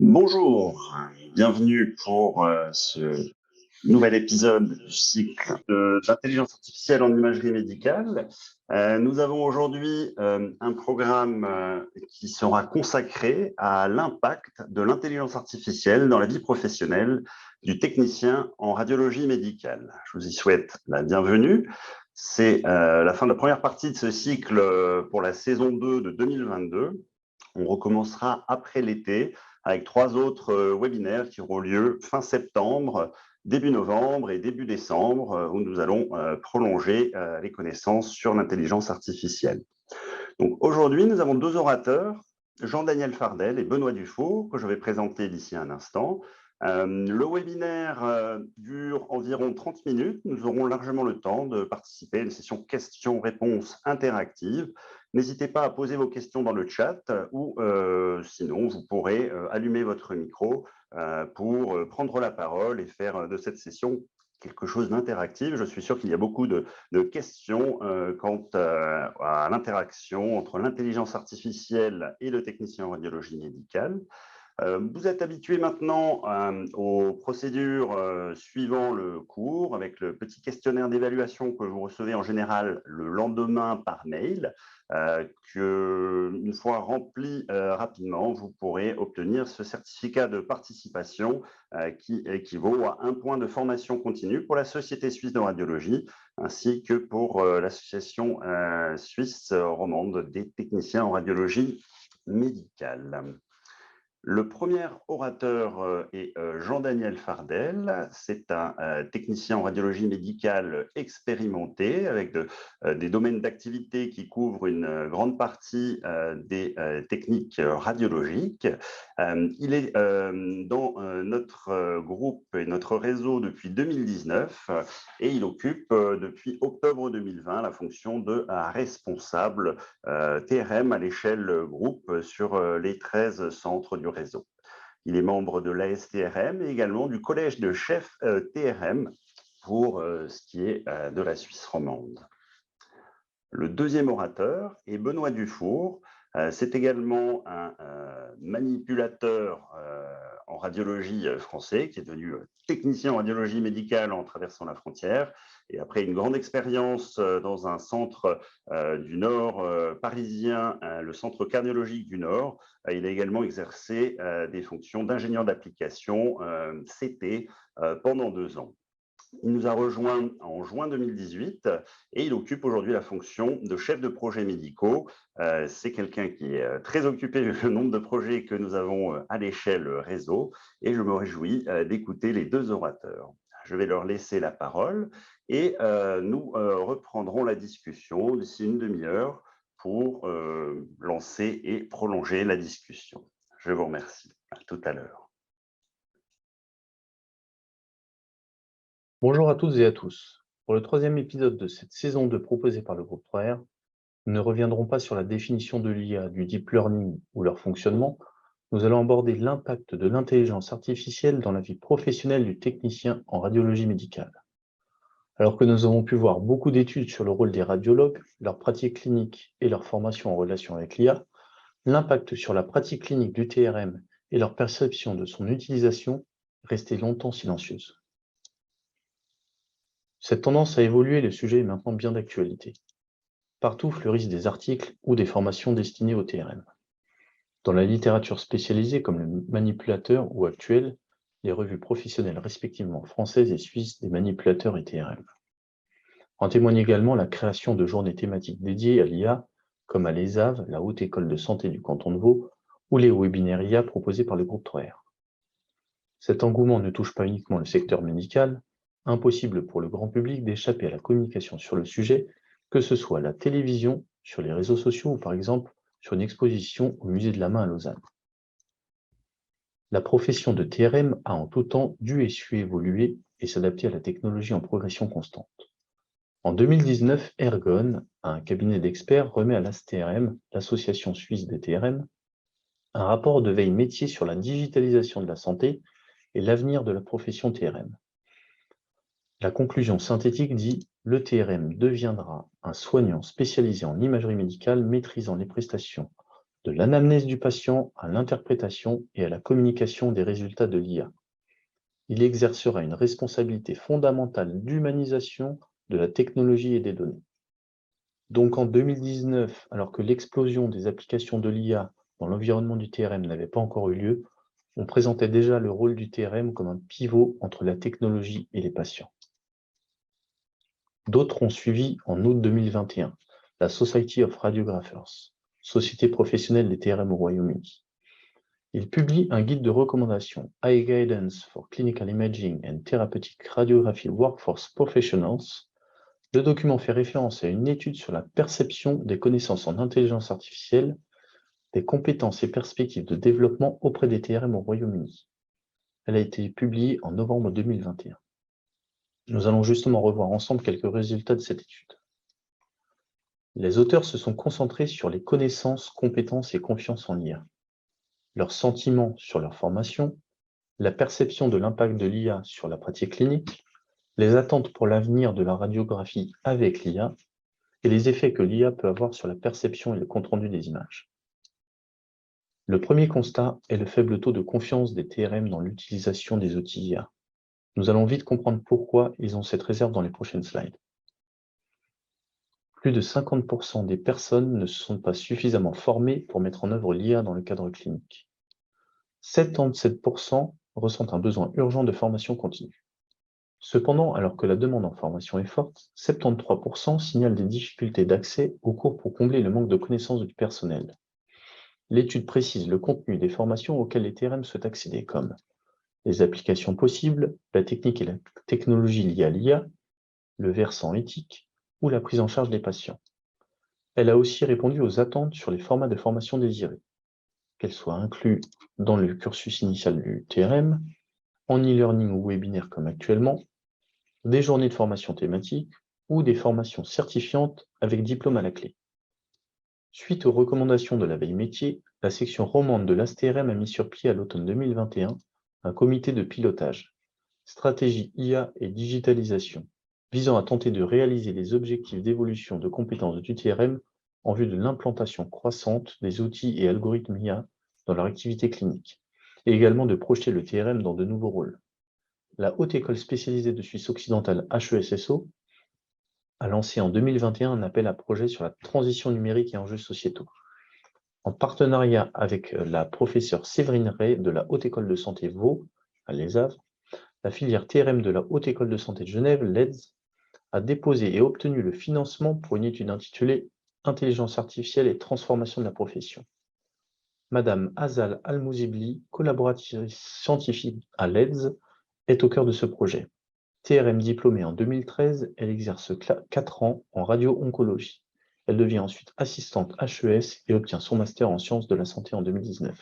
Bonjour, bienvenue pour ce nouvel épisode du cycle d'intelligence artificielle en imagerie médicale. Nous avons aujourd'hui un programme qui sera consacré à l'impact de l'intelligence artificielle dans la vie professionnelle du technicien en radiologie médicale. Je vous y souhaite la bienvenue. C'est la fin de la première partie de ce cycle pour la saison 2 de 2022. On recommencera après l'été avec 3 autres webinaires qui auront lieu fin septembre, début novembre et début décembre, où nous allons prolonger les connaissances sur l'intelligence artificielle. Donc aujourd'hui, nous avons 2 orateurs, Jean-Daniel Fardel et Benoît Dufault, que je vais présenter d'ici un instant. Le webinaire dure environ 30 minutes. Nous aurons largement le temps de participer à une session questions-réponses interactive. N'hésitez pas à poser vos questions dans le chat ou sinon, vous pourrez allumer votre micro pour prendre la parole et faire de cette session quelque chose d'interactif. Je suis sûr qu'il y a beaucoup de questions quant à l'interaction entre l'intelligence artificielle et le technicien en radiologie médicale. Vous êtes habitué maintenant aux procédures suivant le cours, avec le petit questionnaire d'évaluation que vous recevez en général le lendemain par mail, que, une fois rempli rapidement, vous pourrez obtenir ce certificat de participation qui équivaut à 1 point de formation continue pour la Société suisse de radiologie, ainsi que pour l'association suisse romande des techniciens en radiologie médicale. Le premier orateur est Jean-Daniel Fardel. C'est un technicien en radiologie médicale expérimenté avec des domaines d'activité qui couvrent une grande partie des techniques radiologiques. Il est dans notre groupe et notre réseau depuis 2019 et il occupe depuis octobre 2020 la fonction de responsable TRM à l'échelle groupe sur les 13 centres du réseau. Il est membre de l'ASTRM et également du collège de chefs TRM pour ce qui est de la Suisse romande. Le deuxième orateur est Benoît Dufour. C'est également un manipulateur en radiologie français qui est devenu technicien en radiologie médicale en traversant la frontière. Et après une grande expérience dans un centre du Nord parisien, le centre cardiologique du Nord, il a également exercé des fonctions d'ingénieur d'application CT pendant 2 ans. Il nous a rejoints en juin 2018 et il occupe aujourd'hui la fonction de chef de projet médicaux. C'est quelqu'un qui est très occupé vu le nombre de projets que nous avons à l'échelle réseau et je me réjouis d'écouter les 2 orateurs. Je vais leur laisser la parole et nous reprendrons la discussion d'ici une demi-heure pour lancer et prolonger la discussion. Je vous remercie. À tout à l'heure. Bonjour à toutes et à tous. Pour le 3e épisode de cette saison 2 proposée par le groupe 3R, nous ne reviendrons pas sur la définition de l'IA, du deep learning ou leur fonctionnement. Nous allons aborder l'impact de l'intelligence artificielle dans la vie professionnelle du technicien en radiologie médicale. Alors que nous avons pu voir beaucoup d'études sur le rôle des radiologues, leur pratique clinique et leur formation en relation avec l'IA, l'impact sur la pratique clinique du TRM et leur perception de son utilisation restait longtemps silencieuse. Cette tendance a évolué et le sujet est maintenant bien d'actualité. Partout fleurissent des articles ou des formations destinées au TRM. Dans la littérature spécialisée comme le manipulateur ou actuel, les revues professionnelles respectivement françaises et suisses des manipulateurs et TRM. En témoigne également la création de journées thématiques dédiées à l'IA, comme à l'ESAV, la Haute École de Santé du canton de Vaud, ou les webinaires IA proposés par le groupe 3R. Cet engouement ne touche pas uniquement le secteur médical, impossible pour le grand public d'échapper à la communication sur le sujet, que ce soit à la télévision, sur les réseaux sociaux ou par exemple sur une exposition au musée de la main à Lausanne. La profession de TRM a en tout temps dû et su évoluer et s'adapter à la technologie en progression constante. En 2019, Ergon, un cabinet d'experts, remet à l'ASTRM, l'Association suisse des TRM, un rapport de veille métier sur la digitalisation de la santé et l'avenir de la profession TRM. La conclusion synthétique dit « Le TRM deviendra un soignant spécialisé en imagerie médicale maîtrisant les prestations de l'anamnèse du patient à l'interprétation et à la communication des résultats de l'IA. Il exercera une responsabilité fondamentale d'humanisation de la technologie et des données. Donc en 2019, alors que l'explosion des applications de l'IA dans l'environnement du TRM n'avait pas encore eu lieu, on présentait déjà le rôle du TRM comme un pivot entre la technologie et les patients. D'autres ont suivi en août 2021, la Society of Radiographers, société professionnelle des TRM au Royaume-Uni. Il publie un guide de recommandation, High Guidance for Clinical Imaging and Therapeutic Radiography Workforce Professionals. Le document fait référence à une étude sur la perception des connaissances en intelligence artificielle, des compétences et perspectives de développement auprès des TRM au Royaume-Uni. Elle a été publiée en novembre 2021. Nous allons justement revoir ensemble quelques résultats de cette étude. Les auteurs se sont concentrés sur les connaissances, compétences et confiance en l'IA, leurs sentiments sur leur formation, la perception de l'impact de l'IA sur la pratique clinique, les attentes pour l'avenir de la radiographie avec l'IA et les effets que l'IA peut avoir sur la perception et le compte-rendu des images. Le premier constat est le faible taux de confiance des TRM dans l'utilisation des outils IA. Nous allons vite comprendre pourquoi ils ont cette réserve dans les prochaines slides. Plus de 50% des personnes ne se sont pas suffisamment formées pour mettre en œuvre l'IA dans le cadre clinique. 77% ressentent un besoin urgent de formation continue. Cependant, alors que la demande en formation est forte, 73% signalent des difficultés d'accès aux cours pour combler le manque de connaissances du personnel. L'étude précise le contenu des formations auxquelles les TRM souhaitent accéder, comme les applications possibles, la technique et la technologie liée à l'IA, le versant éthique ou la prise en charge des patients. Elle a aussi répondu aux attentes sur les formats de formation désirés, qu'elles soient inclus dans le cursus initial du TRM, en e-learning ou webinaire comme actuellement, des journées de formation thématiques ou des formations certifiantes avec diplôme à la clé. Suite aux recommandations de la veille métier, la section romande de l'ASTRM a mis sur pied à l'automne 2021 un comité de pilotage, stratégie IA et digitalisation, visant à tenter de réaliser les objectifs d'évolution de compétences du TRM en vue de l'implantation croissante des outils et algorithmes IA dans leur activité clinique, et également de projeter le TRM dans de nouveaux rôles. La Haute École spécialisée de Suisse occidentale HESSO a lancé en 2021 un appel à projet sur la transition numérique et enjeux sociétaux. En partenariat avec la professeure Séverine Ray de la Haute École de Santé Vaud, à Les Havres, la filière TRM de la Haute École de Santé de Genève, l'EDS, a déposé et obtenu le financement pour une étude intitulée « Intelligence artificielle et transformation de la profession ». Madame Azal Al-Mouzibli, collaboratrice scientifique à l'EDS, est au cœur de ce projet. TRM diplômée en 2013, elle exerce 4 ans en radio-oncologie. Elle devient ensuite assistante HES et obtient son master en sciences de la santé en 2019.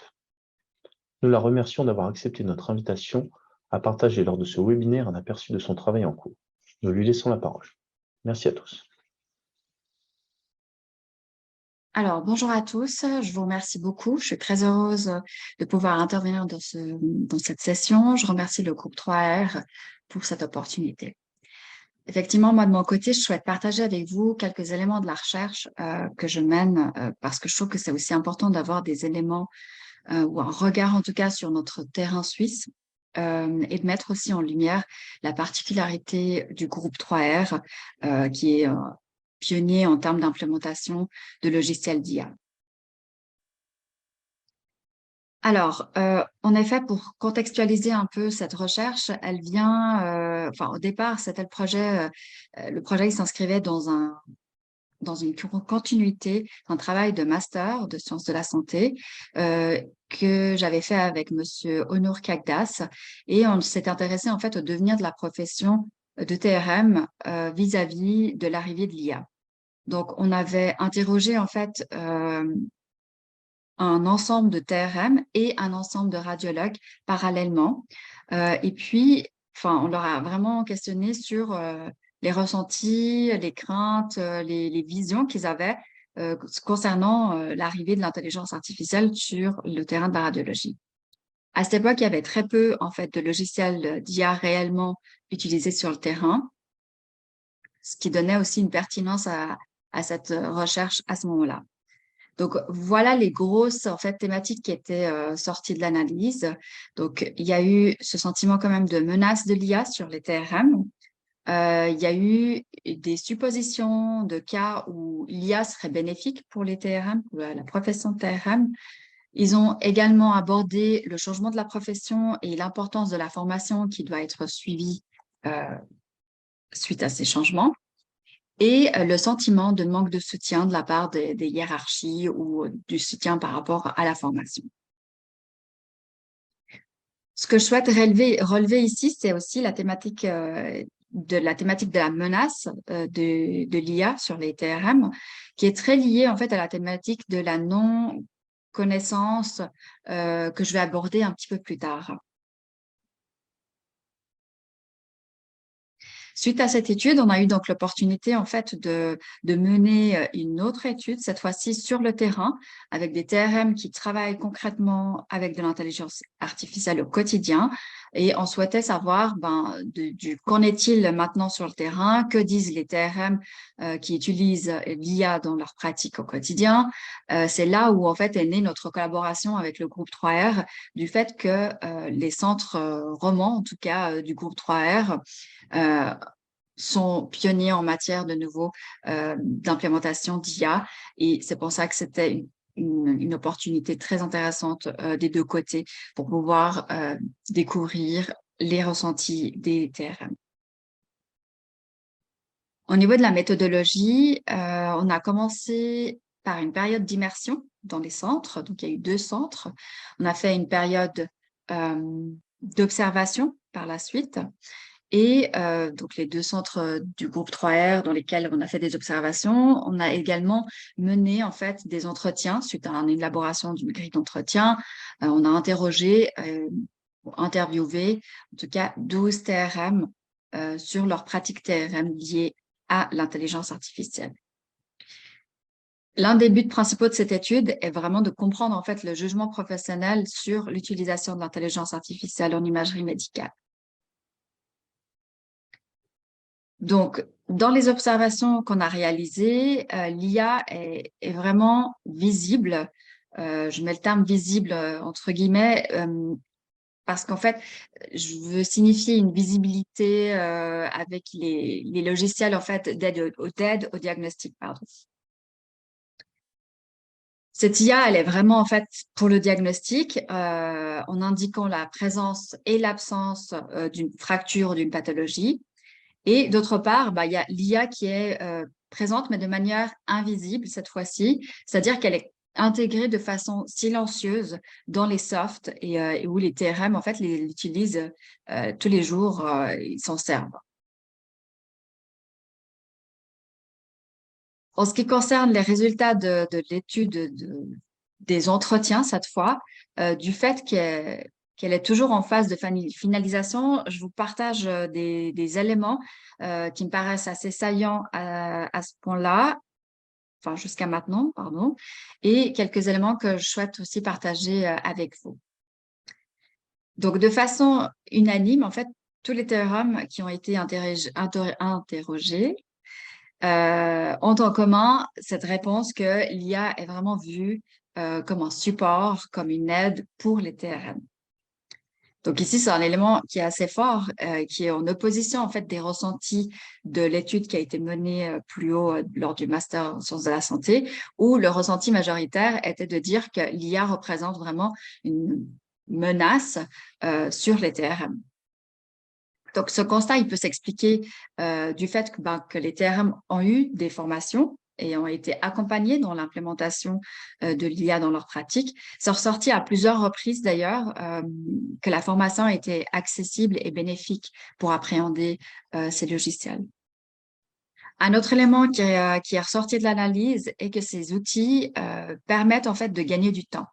Nous la remercions d'avoir accepté notre invitation à partager lors de ce webinaire un aperçu de son travail en cours. Nous lui laissons la parole. Merci à tous. Alors, bonjour à tous, je vous remercie beaucoup. Je suis très heureuse de pouvoir intervenir dans cette session. Je remercie le groupe 3R pour cette opportunité. Effectivement, moi, de mon côté, je souhaite partager avec vous quelques éléments de la recherche que je mène parce que je trouve que c'est aussi important d'avoir des éléments ou un regard en tout cas sur notre terrain suisse et de mettre aussi en lumière la particularité du groupe 3R qui est pionnier en termes d'implémentation de logiciels d'IA. Alors, en effet, pour contextualiser un peu cette recherche, elle vient, au départ, c'était le projet il s'inscrivait dans une continuité d'un travail de master de sciences de la santé que j'avais fait avec Monsieur Onur Kagdas, et on s'est intéressé en fait au devenir de la profession de TRM vis-à-vis de l'arrivée de l'IA. Donc, on avait interrogé en fait un ensemble de TRM et un ensemble de radiologues parallèlement. Et puis, on leur a vraiment questionné sur les ressentis, les craintes, les visions qu'ils avaient concernant l'arrivée de l'intelligence artificielle sur le terrain de la radiologie. À cette époque, il y avait très peu en fait de logiciels d'IA réellement utilisés sur le terrain, ce qui donnait aussi une pertinence à cette recherche à ce moment-là. Donc, voilà les grosses en fait, thématiques qui étaient sorties de l'analyse. Donc, il y a eu ce sentiment quand même de menace de l'IA sur les TRM. Il y a eu des suppositions de cas où l'IA serait bénéfique pour les TRM, pour la profession de TRM. Ils ont également abordé le changement de la profession et l'importance de la formation qui doit être suivie suite à ces changements. Et le sentiment de manque de soutien de la part des hiérarchies ou du soutien par rapport à la formation. Ce que je souhaite relever ici, c'est aussi la thématique de la menace de l'IA sur les TRM, qui est très liée en fait à la thématique de la non-connaissance que je vais aborder un petit peu plus tard. Suite à cette étude, on a eu donc l'opportunité en fait de mener une autre étude, cette fois-ci sur le terrain, avec des TRM qui travaillent concrètement avec de l'intelligence artificielle au quotidien. Et on souhaitait savoir qu'en est-il maintenant sur le terrain, que disent les TRM qui utilisent l'IA dans leur pratique au quotidien. C'est là où en fait est née notre collaboration avec le groupe 3R, du fait que les centres romans, en tout cas du groupe 3R, sont pionniers en matière de nouveau d'implémentation d'IA, et c'est pour ça que c'était une opportunité très intéressante des deux côtés pour pouvoir découvrir les ressentis des TRM. Au niveau de la méthodologie, on a commencé par une période d'immersion dans les centres, donc il y a eu 2 centres. On a fait une période d'observation par la suite. Et donc, les 2 centres du groupe 3R dans lesquels on a fait des observations. On a également mené en fait des entretiens suite à une élaboration d'une grille d'entretien. On a interviewé en tout cas 12 TRM sur leurs pratiques TRM liées à l'intelligence artificielle. L'un des buts principaux de cette étude est vraiment de comprendre en fait le jugement professionnel sur l'utilisation de l'intelligence artificielle en imagerie médicale. Donc, dans les observations qu'on a réalisées, l'IA est vraiment visible. Je mets le terme visible entre guillemets parce qu'en fait, je veux signifier une visibilité avec les logiciels en fait d'aide au diagnostic, pardon. Cette IA, elle est vraiment en fait pour le diagnostic en indiquant la présence et l'absence d'une fracture ou d'une pathologie. Et d'autre part, il y a l'IA qui est présente, mais de manière invisible cette fois-ci, c'est-à-dire qu'elle est intégrée de façon silencieuse dans les softs et où les TRM, en fait, l'utilisent tous les jours, ils s'en servent. En ce qui concerne les résultats de l'étude des entretiens, cette fois, du fait qu'elle est toujours en phase de finalisation, je vous partage des éléments qui me paraissent assez saillants à ce point-là, enfin jusqu'à maintenant, pardon, et quelques éléments que je souhaite aussi partager avec vous. Donc, de façon unanime, en fait, tous les théorèmes qui ont été interrogés ont en commun cette réponse que l'IA est vraiment vue comme un support, comme une aide pour les TRM. Donc ici, c'est un élément qui est assez fort, qui est en opposition en fait des ressentis de l'étude qui a été menée plus haut lors du master en sciences de la santé, où le ressenti majoritaire était de dire que l'IA représente vraiment une menace sur les TRM. Donc, ce constat, il peut s'expliquer du fait que les TRM ont eu des formations et ont été accompagnés dans l'implémentation de l'IA dans leur pratique. C'est ressorti à plusieurs reprises d'ailleurs que la formation était accessible et bénéfique pour appréhender ces logiciels. Un autre élément qui est ressorti de l'analyse est que ces outils permettent en fait de gagner du temps.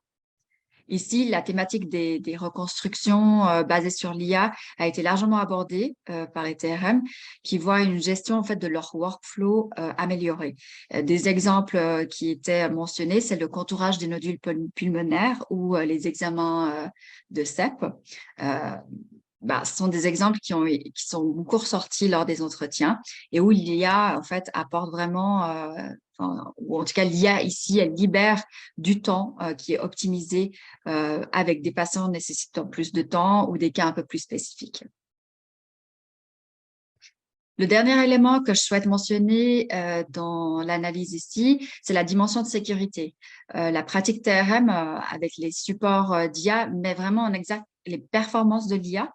Ici, la thématique des reconstructions basées sur l'IA a été largement abordée par les TRM qui voient une gestion en fait de leur workflow améliorée. Des exemples qui étaient mentionnés, c'est le contourage des nodules pulmonaires ou les examens de CEP. Ce sont des exemples qui sont beaucoup ressortis lors des entretiens et où l'IA en fait apporte vraiment ou en tout cas l'IA ici, elle libère du temps qui est optimisé avec des patients nécessitant plus de temps ou des cas un peu plus spécifiques. Le dernier élément que je souhaite mentionner dans l'analyse ici, c'est la dimension de sécurité. La pratique TRM avec les supports d'IA met vraiment en exergue les performances de l'IA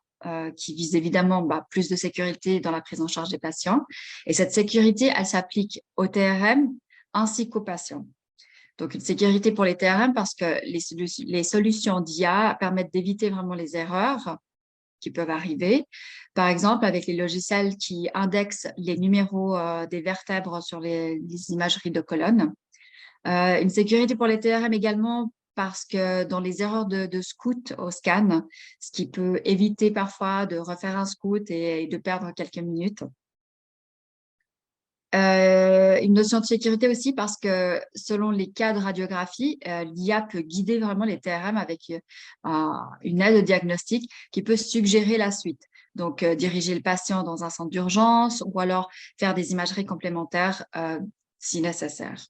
qui vise évidemment plus de sécurité dans la prise en charge des patients. Et cette sécurité, elle s'applique au TRM ainsi qu'aux patients. Donc, une sécurité pour les TRM parce que les solutions d'IA permettent d'éviter vraiment les erreurs qui peuvent arriver. Par exemple, avec les logiciels qui indexent les numéros des vertèbres sur les imageries de colonnes. Une sécurité pour les TRM également parce que dans les erreurs de scout au scan, ce qui peut éviter parfois de refaire un scout et de perdre quelques minutes. Une notion de sécurité aussi parce que selon les cas de radiographie, l'IA peut guider vraiment les TRM avec une aide au diagnostic qui peut suggérer la suite. Donc, diriger le patient dans un centre d'urgence ou alors faire des imageries complémentaires si nécessaire.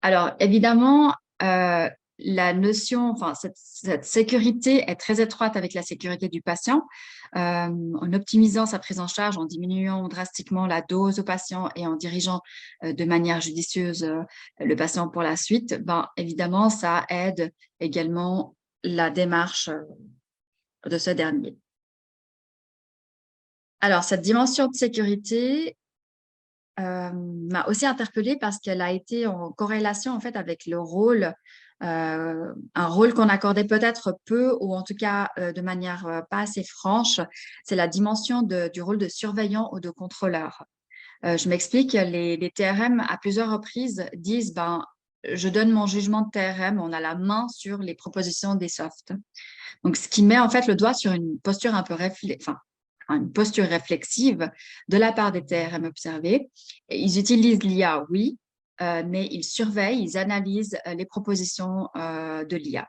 Alors, évidemment, la notion, enfin, cette sécurité est très étroite avec la sécurité du patient. En optimisant sa prise en charge, en diminuant drastiquement la dose au patient et en dirigeant de manière judicieuse le patient pour la suite, évidemment, ça aide également la démarche de ce dernier. Alors, cette dimension de sécurité m'a aussi interpellée parce qu'elle a été en corrélation en fait avec le rôle, un rôle qu'on accordait peut-être peu ou en tout cas de manière pas assez franche, c'est la dimension du rôle de surveillant ou de contrôleur. Je m'explique, les TRM à plusieurs reprises disent je donne mon jugement de TRM, on a la main sur les propositions des softs. Donc, ce qui met en fait le doigt sur une posture un peu une posture réflexive de la part des TRM observés. Ils utilisent l'IA, oui, mais ils surveillent, ils analysent les propositions de l'IA.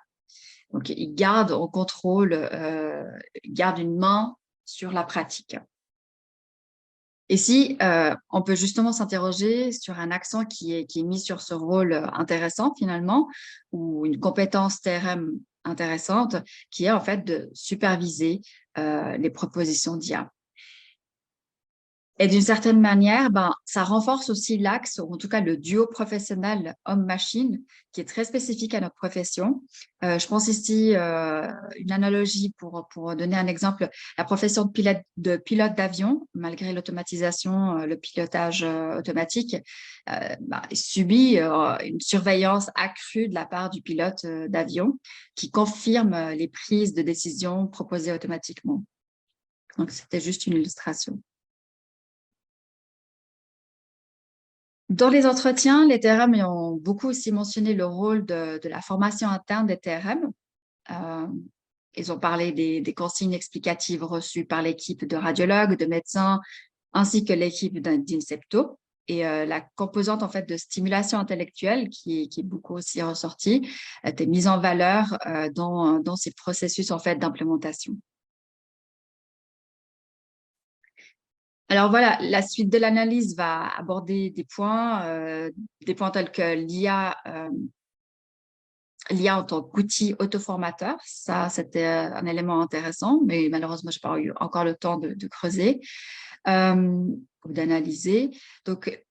Donc, ils gardent au contrôle, ils gardent une main sur la pratique. Ici, on peut justement s'interroger sur un accent qui est mis sur ce rôle intéressant finalement, ou une compétence TRM intéressante, qui est en fait de superviser les propositions d'IA. Et d'une certaine manière, ça renforce aussi l'axe, ou en tout cas le duo professionnel homme-machine, qui est très spécifique à notre profession. Je pense ici, une analogie pour donner un exemple, la profession de pilote d'avion, malgré l'automatisation, le pilotage automatique, subit une surveillance accrue de la part du pilote d'avion qui confirme les prises de décision proposées automatiquement. Donc, c'était juste une illustration. Dans les entretiens, les TRM ont beaucoup aussi mentionné le rôle de la formation interne des TRM. Ils ont parlé des consignes explicatives reçues par l'équipe de radiologues, de médecins, ainsi que l'équipe d'INSEPTO. Et la composante en fait de stimulation intellectuelle qui est beaucoup aussi ressortie, était mise en valeur dans ces processus en fait d'implémentation. Alors voilà, la suite de l'analyse va aborder des points tels que l'IA en tant qu'outil autoformateur. Ça, c'était un élément intéressant, mais malheureusement, je n'ai pas eu encore le temps de creuser ou d'analyser. Donc,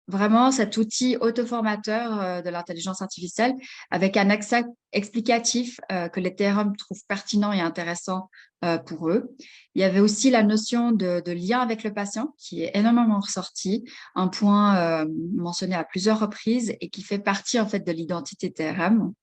vraiment cet outil autoformateur de l'intelligence artificielle avec un accès explicatif que les TRM trouvent pertinent et intéressant pour eux. Il y avait aussi la notion de lien avec le patient qui est énormément ressorti, un point mentionné à plusieurs reprises et qui fait partie en fait de l'identité TRM.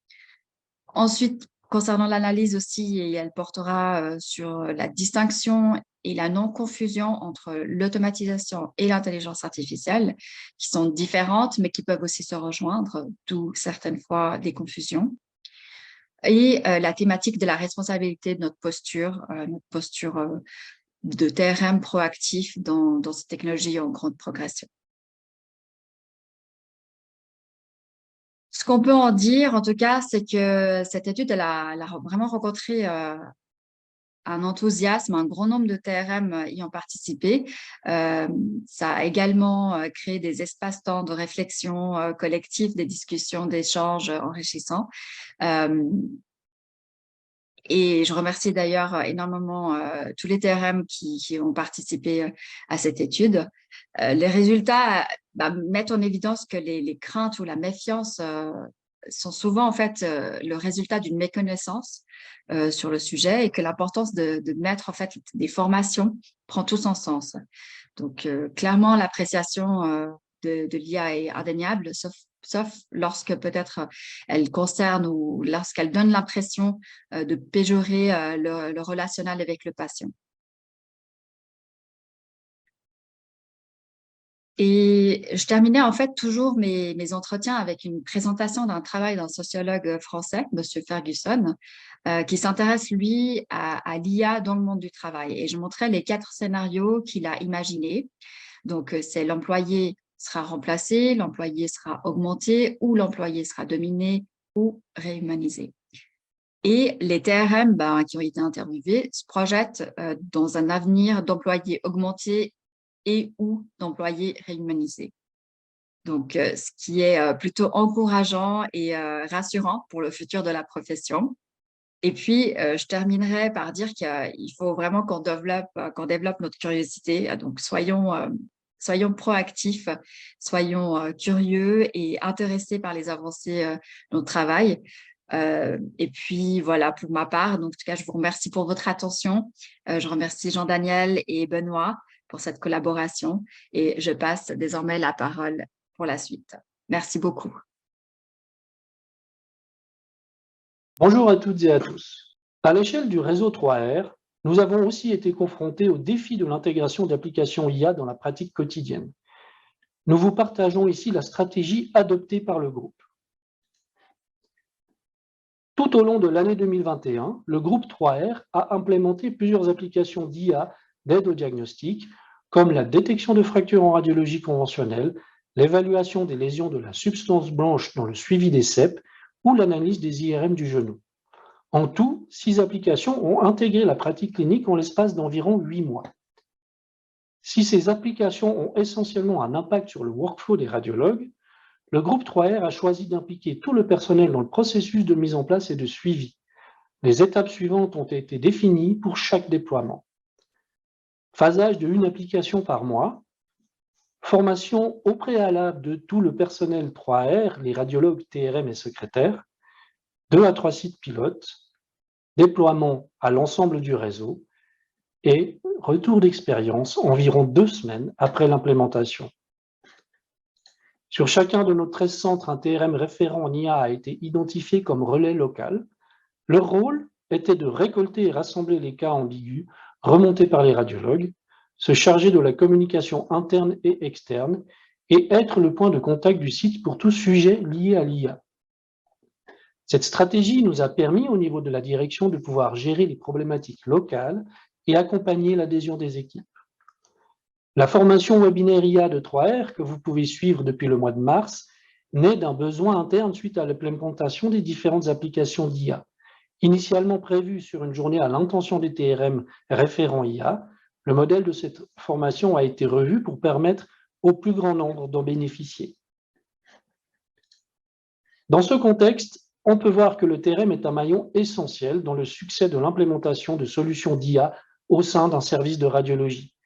Ensuite, concernant l'analyse aussi, et elle portera sur la distinction et la non-confusion entre l'automatisation et l'intelligence artificielle, qui sont différentes, mais qui peuvent aussi se rejoindre, d'où certaines fois des confusions. Et la thématique de la responsabilité de notre posture de TRM proactif dans ces technologies en grande progression. Ce qu'on peut en dire, en tout cas, c'est que cette étude, elle a vraiment rencontré un enthousiasme, un grand nombre de TRM y ont participé. Ça a également créé des espaces-temps de réflexion collective, des discussions, d'échanges enrichissants. Et je remercie d'ailleurs énormément tous les TRM qui ont participé à cette étude. Les résultats mettent en évidence que les craintes ou la méfiance sont souvent en fait le résultat d'une méconnaissance sur le sujet et que l'importance de mettre en fait des formations prend tout son sens. Donc clairement, l'appréciation de l'IA est indéniable, sauf lorsque peut-être elle concerne ou lorsqu'elle donne l'impression de péjorer le relationnel avec le patient. Et je terminais en fait toujours mes entretiens avec une présentation d'un travail d'un sociologue français, Monsieur Ferguson, qui s'intéresse, lui, à l'IA dans le monde du travail. Et je montrais les 4 scénarios qu'il a imaginés. Donc, c'est l'employé sera remplacé, l'employé sera augmenté ou l'employé sera dominé ou réhumanisé. Et les TRM qui ont été interviewés se projettent dans un avenir d'employés augmentés et ou d'employés réhumanisés. Donc, ce qui est plutôt encourageant et rassurant pour le futur de la profession. Et puis, je terminerai par dire qu'il faut vraiment qu'on développe notre curiosité. Donc, soyons proactifs, soyons curieux et intéressés par les avancées de notre travail. Et puis, voilà, pour ma part, donc, en tout cas, je vous remercie pour votre attention. Je remercie Jean-Daniel et Benoît pour cette collaboration et je passe désormais la parole pour la suite. Merci beaucoup. Bonjour à toutes et à tous. À l'échelle du réseau 3R, nous avons aussi été confrontés au défi de l'intégration d'applications IA dans la pratique quotidienne. Nous vous partageons ici la stratégie adoptée par le groupe. Tout au long de l'année 2021, le groupe 3R a implémenté plusieurs applications d'IA d'aide au diagnostic, comme la détection de fractures en radiologie conventionnelle, l'évaluation des lésions de la substance blanche dans le suivi des CEP ou l'analyse des IRM du genou. En tout, 6 applications ont intégré la pratique clinique en l'espace d'environ 8 mois. Si ces applications ont essentiellement un impact sur le workflow des radiologues, le groupe 3R a choisi d'impliquer tout le personnel dans le processus de mise en place et de suivi. Les étapes suivantes ont été définies pour chaque déploiement. Phasage de 1 application par mois, formation au préalable de tout le personnel 3R, les radiologues, TRM et secrétaires, 2 à 3 sites pilotes, déploiement à l'ensemble du réseau et retour d'expérience environ 2 semaines après l'implémentation. Sur chacun de nos 13 centres, un TRM référent en IA a été identifié comme relais local. Leur rôle était de récolter et rassembler les cas ambigus remontés par les radiologues, se charger de la communication interne et externe et être le point de contact du site pour tout sujet lié à l'IA. Cette stratégie nous a permis, au niveau de la direction, de pouvoir gérer les problématiques locales et accompagner l'adhésion des équipes. La formation webinaire IA de 3R, que vous pouvez suivre depuis le mois de mars, naît d'un besoin interne suite à l'implémentation des différentes applications d'IA. Initialement prévue sur une journée à l'intention des TRM référents IA, le modèle de cette formation a été revu pour permettre au plus grand nombre d'en bénéficier. Dans ce contexte, on peut voir que le TRM est un maillon essentiel dans le succès de l'implémentation de solutions d'IA au sein d'un service de radiologie.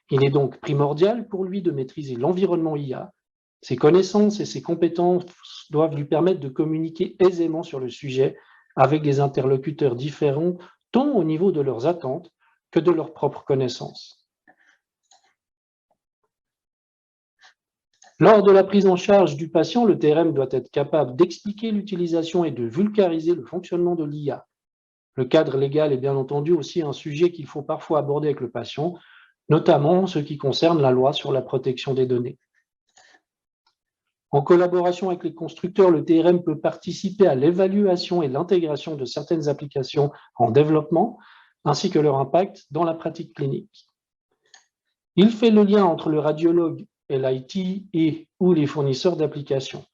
Il est donc primordial pour lui de maîtriser l'environnement IA. Ses connaissances et ses compétences doivent lui permettre de communiquer aisément sur le sujet avec des interlocuteurs différents, tant au niveau de leurs attentes que de leurs propres connaissances. Lors de la prise en charge du patient, le TRM doit être capable d'expliquer l'utilisation et de vulgariser le fonctionnement de l'IA. Le cadre légal est bien entendu aussi un sujet qu'il faut parfois aborder avec le patient, notamment en ce qui concerne la loi sur la protection des données. En collaboration avec les constructeurs, le TRM peut participer à l'évaluation et l'intégration de certaines applications en développement, ainsi que leur impact dans la pratique clinique. Il fait le lien entre le radiologue et l'IT et ou les fournisseurs d'applications,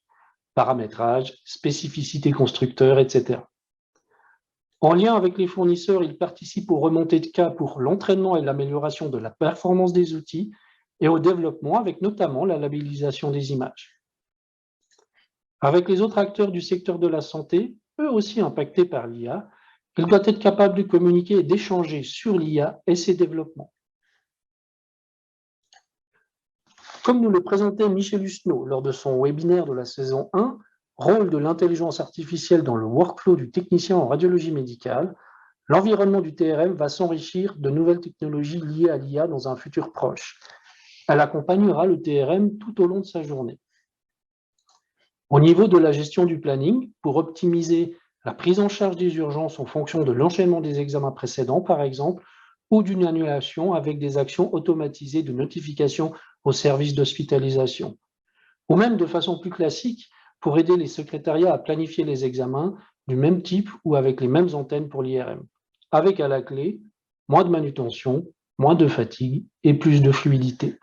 paramétrage, spécificité constructeur, etc. En lien avec les fournisseurs, il participe aux remontées de cas pour l'entraînement et l'amélioration de la performance des outils et au développement avec notamment la labellisation des images. Avec les autres acteurs du secteur de la santé, eux aussi impactés par l'IA, il doit être capable de communiquer et d'échanger sur l'IA et ses développements. Comme nous le présentait Michel Husneau lors de son webinaire de la saison 1, rôle de l'intelligence artificielle dans le workflow du technicien en radiologie médicale, l'environnement du TRM va s'enrichir de nouvelles technologies liées à l'IA dans un futur proche. Elle accompagnera le TRM tout au long de sa journée. Au niveau de la gestion du planning, pour optimiser la prise en charge des urgences en fonction de l'enchaînement des examens précédents, par exemple, ou d'une annulation avec des actions automatisées de notification au service d'hospitalisation. Ou même de façon plus classique, pour aider les secrétariats à planifier les examens du même type ou avec les mêmes antennes pour l'IRM, avec à la clé moins de manutention, moins de fatigue et plus de fluidité.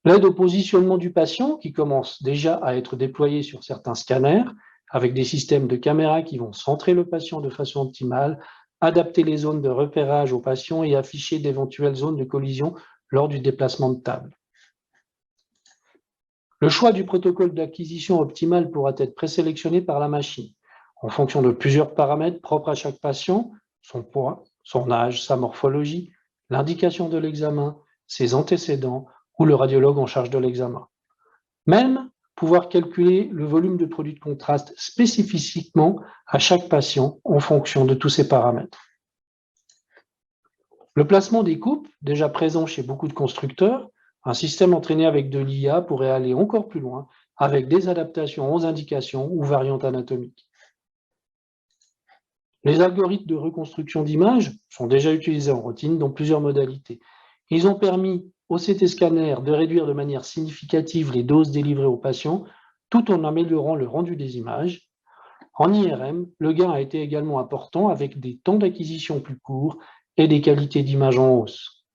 L'aide au positionnement du patient, qui commence déjà à être déployée sur certains scanners, avec des systèmes de caméras qui vont centrer le patient de façon optimale, adapter les zones de repérage au patient et afficher d'éventuelles zones de collision lors du déplacement de table. Le choix du protocole d'acquisition optimal pourra être présélectionné par la machine, en fonction de plusieurs paramètres propres à chaque patient, son poids, son âge, sa morphologie, l'indication de l'examen, ses antécédents ou le radiologue en charge de l'examen. Même pouvoir calculer le volume de produit de contraste spécifiquement à chaque patient en fonction de tous ces paramètres. Le placement des coupes, déjà présent chez beaucoup de constructeurs, un système entraîné avec de l'IA pourrait aller encore plus loin avec des adaptations aux indications ou variantes anatomiques. Les algorithmes de reconstruction d'images sont déjà utilisés en routine dans plusieurs modalités. Ils ont permis au CT scanner de réduire de manière significative les doses délivrées aux patients tout en améliorant le rendu des images. En IRM, le gain a été également important avec des temps d'acquisition plus courts et des qualités d'image en hausse.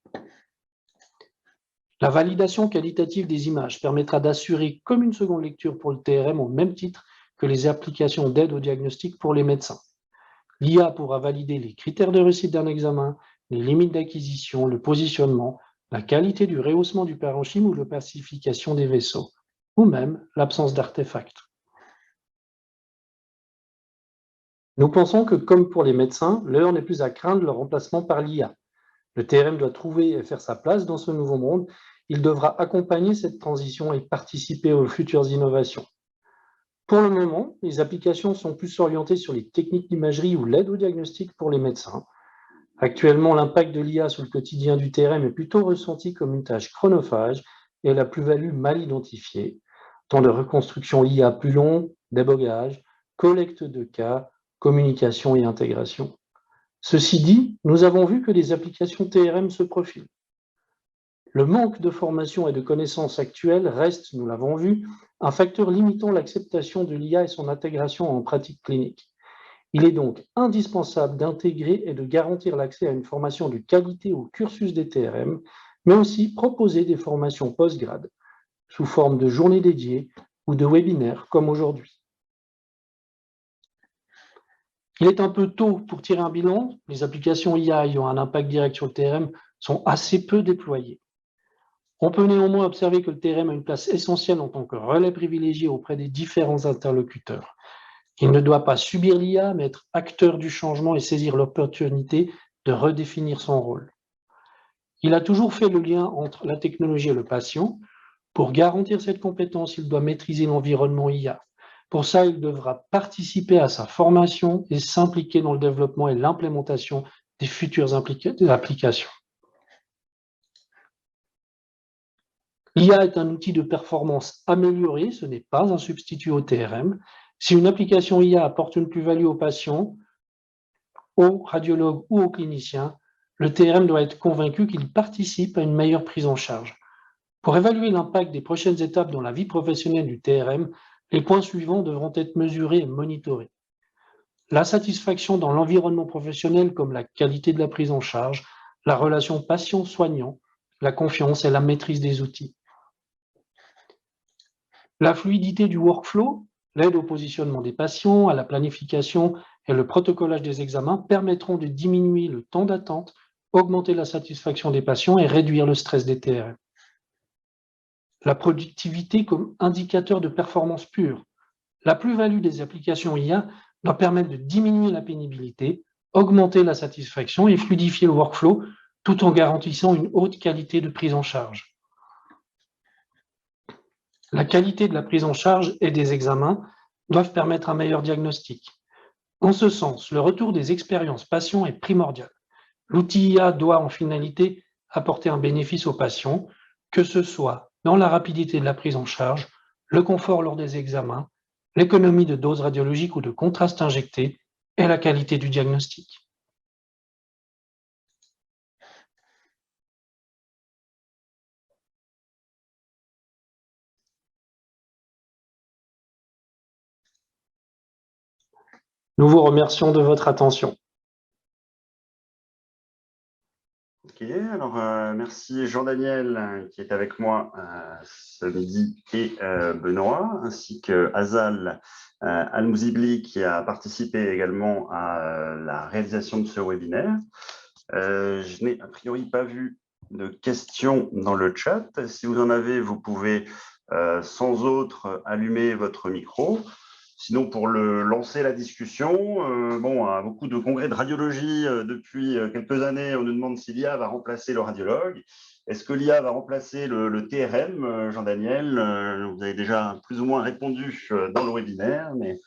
La validation qualitative des images permettra d'assurer comme une seconde lecture pour le TRM au même titre que les applications d'aide au diagnostic pour les médecins. L'IA pourra valider les critères de réussite d'un examen, les limites d'acquisition, le positionnement, la qualité du rehaussement du parenchyme ou l'opacification des vaisseaux, ou même l'absence d'artefacts. Nous pensons que, comme pour les médecins, l'heure n'est plus à craindre le remplacement par l'IA. Le TRM doit trouver et faire sa place dans ce nouveau monde. Il devra accompagner cette transition et participer aux futures innovations. Pour le moment, les applications sont plus orientées sur les techniques d'imagerie ou l'aide au diagnostic pour les médecins. Actuellement, l'impact de l'IA sur le quotidien du TRM est plutôt ressenti comme une tâche chronophage et la plus-value mal identifiée. Temps de reconstruction IA plus long, débogage, collecte de cas, communication et intégration. Ceci dit, nous avons vu que les applications TRM se profilent. Le manque de formation et de connaissances actuelles reste, nous l'avons vu, un facteur limitant l'acceptation de l'IA et son intégration en pratique clinique. Il est donc indispensable d'intégrer et de garantir l'accès à une formation de qualité au cursus des TRM, mais aussi proposer des formations post-grade, sous forme de journées dédiées ou de webinaires comme aujourd'hui. Il est un peu tôt pour tirer un bilan. Les applications IA ayant un impact direct sur le TRM sont assez peu déployées. On peut néanmoins observer que le TRM a une place essentielle en tant que relais privilégié auprès des différents interlocuteurs. Il ne doit pas subir l'IA, mais être acteur du changement et saisir l'opportunité de redéfinir son rôle. Il a toujours fait le lien entre la technologie et le patient. Pour garantir cette compétence, il doit maîtriser l'environnement IA. Pour ça, il devra participer à sa formation et s'impliquer dans le développement et l'implémentation des futures applications. L'IA est un outil de performance amélioré, ce n'est pas un substitut au TRM. Si une application IA apporte une plus-value aux patients, aux radiologues ou aux cliniciens, le TRM doit être convaincu qu'il participe à une meilleure prise en charge. Pour évaluer l'impact des prochaines étapes dans la vie professionnelle du TRM, les points suivants devront être mesurés et monitorés. La satisfaction dans l'environnement professionnel comme la qualité de la prise en charge, la relation patient-soignant, la confiance et la maîtrise des outils. La fluidité du workflow, l'aide au positionnement des patients, à la planification et le protocolage des examens permettront de diminuer le temps d'attente, augmenter la satisfaction des patients et réduire le stress des TRM. La productivité comme indicateur de performance pure. La plus-value des applications IA doit permettre de diminuer la pénibilité, augmenter la satisfaction et fluidifier le workflow tout en garantissant une haute qualité de prise en charge. La qualité de la prise en charge et des examens doivent permettre un meilleur diagnostic. En ce sens, le retour des expériences patients est primordial. L'outil IA doit en finalité apporter un bénéfice aux patients, que ce soit dans la rapidité de la prise en charge, le confort lors des examens, l'économie de doses radiologiques ou de contraste injectés et la qualité du diagnostic. Nous vous remercions de votre attention. Ok, alors merci Jean-Daniel qui est avec moi ce midi et Benoît, ainsi que Azal Al-Mouzibli qui a participé également à la réalisation de ce webinaire. Je n'ai a priori pas vu de questions dans le chat. Si vous en avez, vous pouvez sans autre allumer votre micro. Sinon, pour lancer la discussion, à beaucoup de congrès de radiologie depuis quelques années, on nous demande si l'IA va remplacer le radiologue. Est-ce que l'IA va remplacer le TRM, Jean-Daniel? Vous avez déjà plus ou moins répondu dans le webinaire. Mais...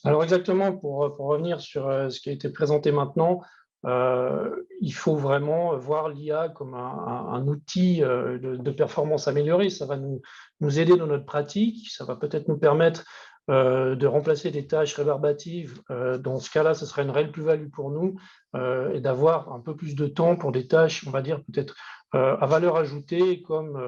Alors exactement, pour revenir sur ce qui a été présenté maintenant, il faut vraiment voir l'IA comme un outil de performance améliorée. Ça va nous aider dans notre pratique, ça va peut-être nous permettre de remplacer des tâches rébarbatives. Dans ce cas-là, ce serait une réelle plus-value pour nous et d'avoir un peu plus de temps pour des tâches, on va dire, peut-être à valeur ajoutée, comme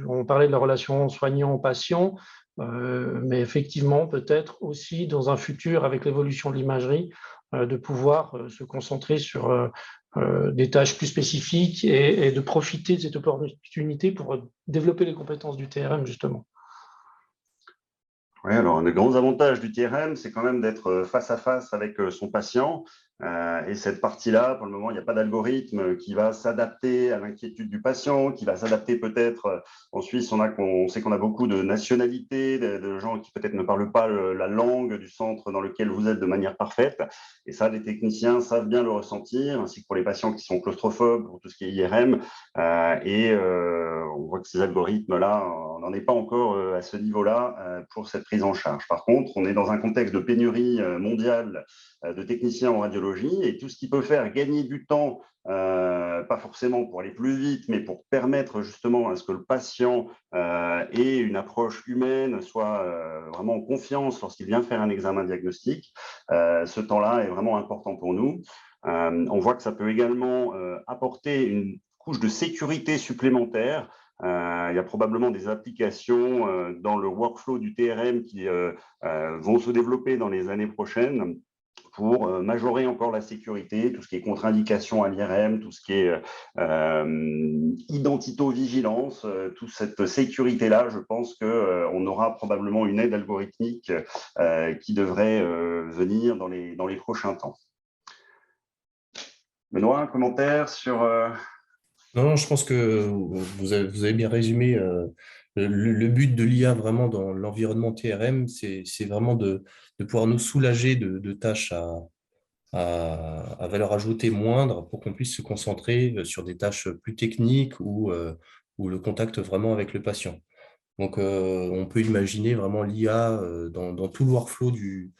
on parlait de la relation soignant-patient, mais effectivement, peut-être aussi dans un futur, avec l'évolution de l'imagerie, de pouvoir se concentrer sur des tâches plus spécifiques et de profiter de cette opportunité pour développer les compétences du TRM, justement. Oui, alors un des grands avantages du TRM, c'est quand même d'être face à face avec son patient. Et cette partie-là, pour le moment, il n'y a pas d'algorithme qui va s'adapter à l'inquiétude du patient, qui va s'adapter peut-être. En Suisse, on sait qu'on a beaucoup de nationalités, de gens qui peut-être ne parlent pas la langue du centre dans lequel vous êtes de manière parfaite. Et ça, les techniciens savent bien le ressentir, ainsi que pour les patients qui sont claustrophobes, pour tout ce qui est IRM. On voit que ces algorithmes-là, on n'en est pas encore à ce niveau-là pour cette prise en charge. Par contre, on est dans un contexte de pénurie mondiale de techniciens en radiologie et tout ce qui peut faire gagner du temps, pas forcément pour aller plus vite, mais pour permettre justement à ce que le patient ait une approche humaine, soit vraiment en confiance lorsqu'il vient faire un examen diagnostique. Ce temps-là est vraiment important pour nous. On voit que ça peut également apporter une couche de sécurité supplémentaire. Il y a probablement des applications dans le workflow du TRM qui vont se développer dans les années prochaines pour majorer encore la sécurité, tout ce qui est contre-indication à l'IRM, tout ce qui est identito-vigilance, toute cette sécurité-là, je pense qu'on aura probablement une aide algorithmique qui devrait venir dans les prochains temps. Benoît, un commentaire sur… Non, je pense que vous avez bien résumé le but de l'IA vraiment dans l'environnement TRM, c'est vraiment de pouvoir nous soulager de tâches à valeur ajoutée moindre pour qu'on puisse se concentrer sur des tâches plus techniques ou le contact vraiment avec le patient. Donc, on peut imaginer vraiment l'IA dans tout le workflow du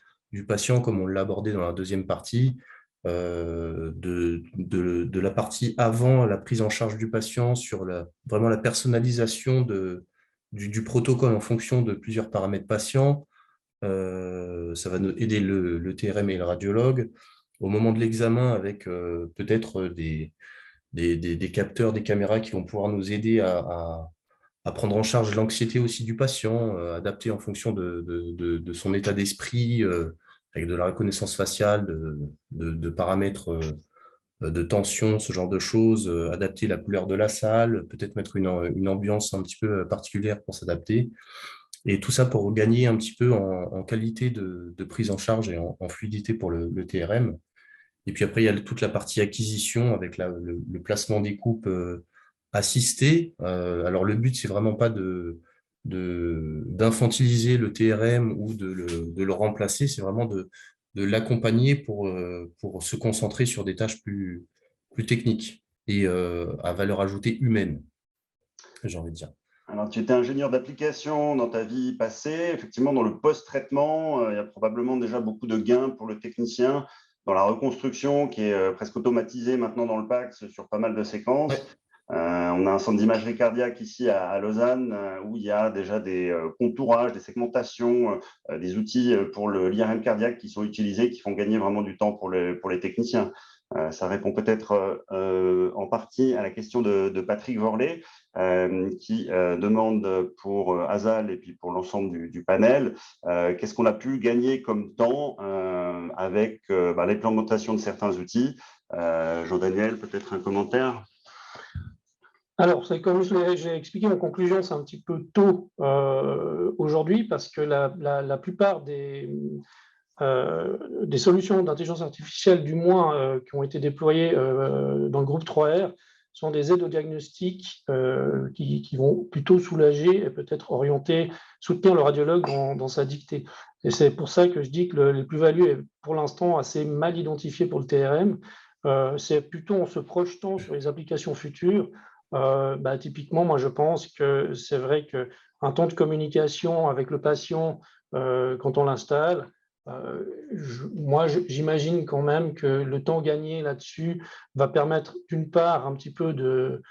patient, comme on l'a abordé dans la deuxième partie, de la partie avant la prise en charge du patient sur vraiment la personnalisation du protocole en fonction de plusieurs paramètres patients. Ça va nous aider le TRM et le radiologue. Au moment de l'examen, avec peut-être des capteurs, des caméras qui vont pouvoir nous aider à prendre en charge l'anxiété aussi du patient, adapté en fonction de son état d'esprit, avec de la reconnaissance faciale, de paramètres de tension, ce genre de choses, adapter la couleur de la salle, peut-être mettre une ambiance un petit peu particulière pour s'adapter. Et tout ça pour gagner un petit peu en qualité de prise en charge et en fluidité pour le TRM. Et puis après, il y a toute la partie acquisition avec le placement des coupes assistées. Alors le but, c'est vraiment pas d'infantiliser le TRM ou de le remplacer, c'est vraiment de l'accompagner pour se concentrer sur des tâches plus techniques et à valeur ajoutée humaine, j'ai envie de dire. Alors, tu étais ingénieur d'application dans ta vie passée. Effectivement, dans le post-traitement, il y a probablement déjà beaucoup de gains pour le technicien dans la reconstruction qui est presque automatisée maintenant dans le PACS sur pas mal de séquences. Ouais. On a un centre d'imagerie cardiaque ici à Lausanne où il y a déjà des contourages, des segmentations, des outils pour l'IRM cardiaque qui sont utilisés, qui font gagner vraiment du temps pour les techniciens. Ça répond peut-être en partie à la question de Patrick Vorlet qui demande pour Azal et puis pour l'ensemble du panel qu'est-ce qu'on a pu gagner comme temps avec l'implémentation de certains outils. Jean-Daniel, peut-être un commentaire? Alors, c'est comme j'ai expliqué en conclusion, c'est un petit peu tôt aujourd'hui parce que la plupart des solutions d'intelligence artificielle, du moins qui ont été déployées dans le groupe 3R, sont des aides au diagnostic qui vont plutôt soulager et peut-être orienter, soutenir le radiologue dans sa dictée. Et c'est pour ça que je dis que les plus-values est pour l'instant assez mal identifiées pour le TRM. C'est plutôt en se projetant sur les applications futures. Typiquement, moi je pense que c'est vrai qu'un temps de communication avec le patient quand on l'installe, moi j'imagine quand même que le temps gagné là-dessus va permettre d'une part un petit peu de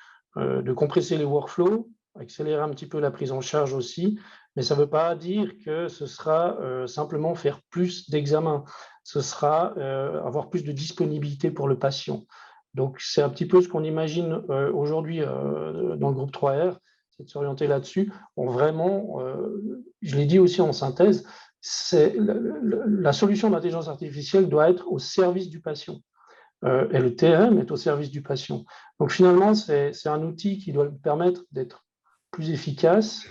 compresser les workflows, accélérer un petit peu la prise en charge aussi, mais ça ne veut pas dire que ce sera simplement faire plus d'examens, ce sera avoir plus de disponibilité pour le patient. Donc, c'est un petit peu ce qu'on imagine aujourd'hui dans le groupe 3R, c'est de s'orienter là-dessus. Bon, vraiment, je l'ai dit aussi en synthèse, la solution d'intelligence artificielle doit être au service du patient. Et le TRM est au service du patient. Donc, finalement, c'est un outil qui doit permettre d'être plus efficace,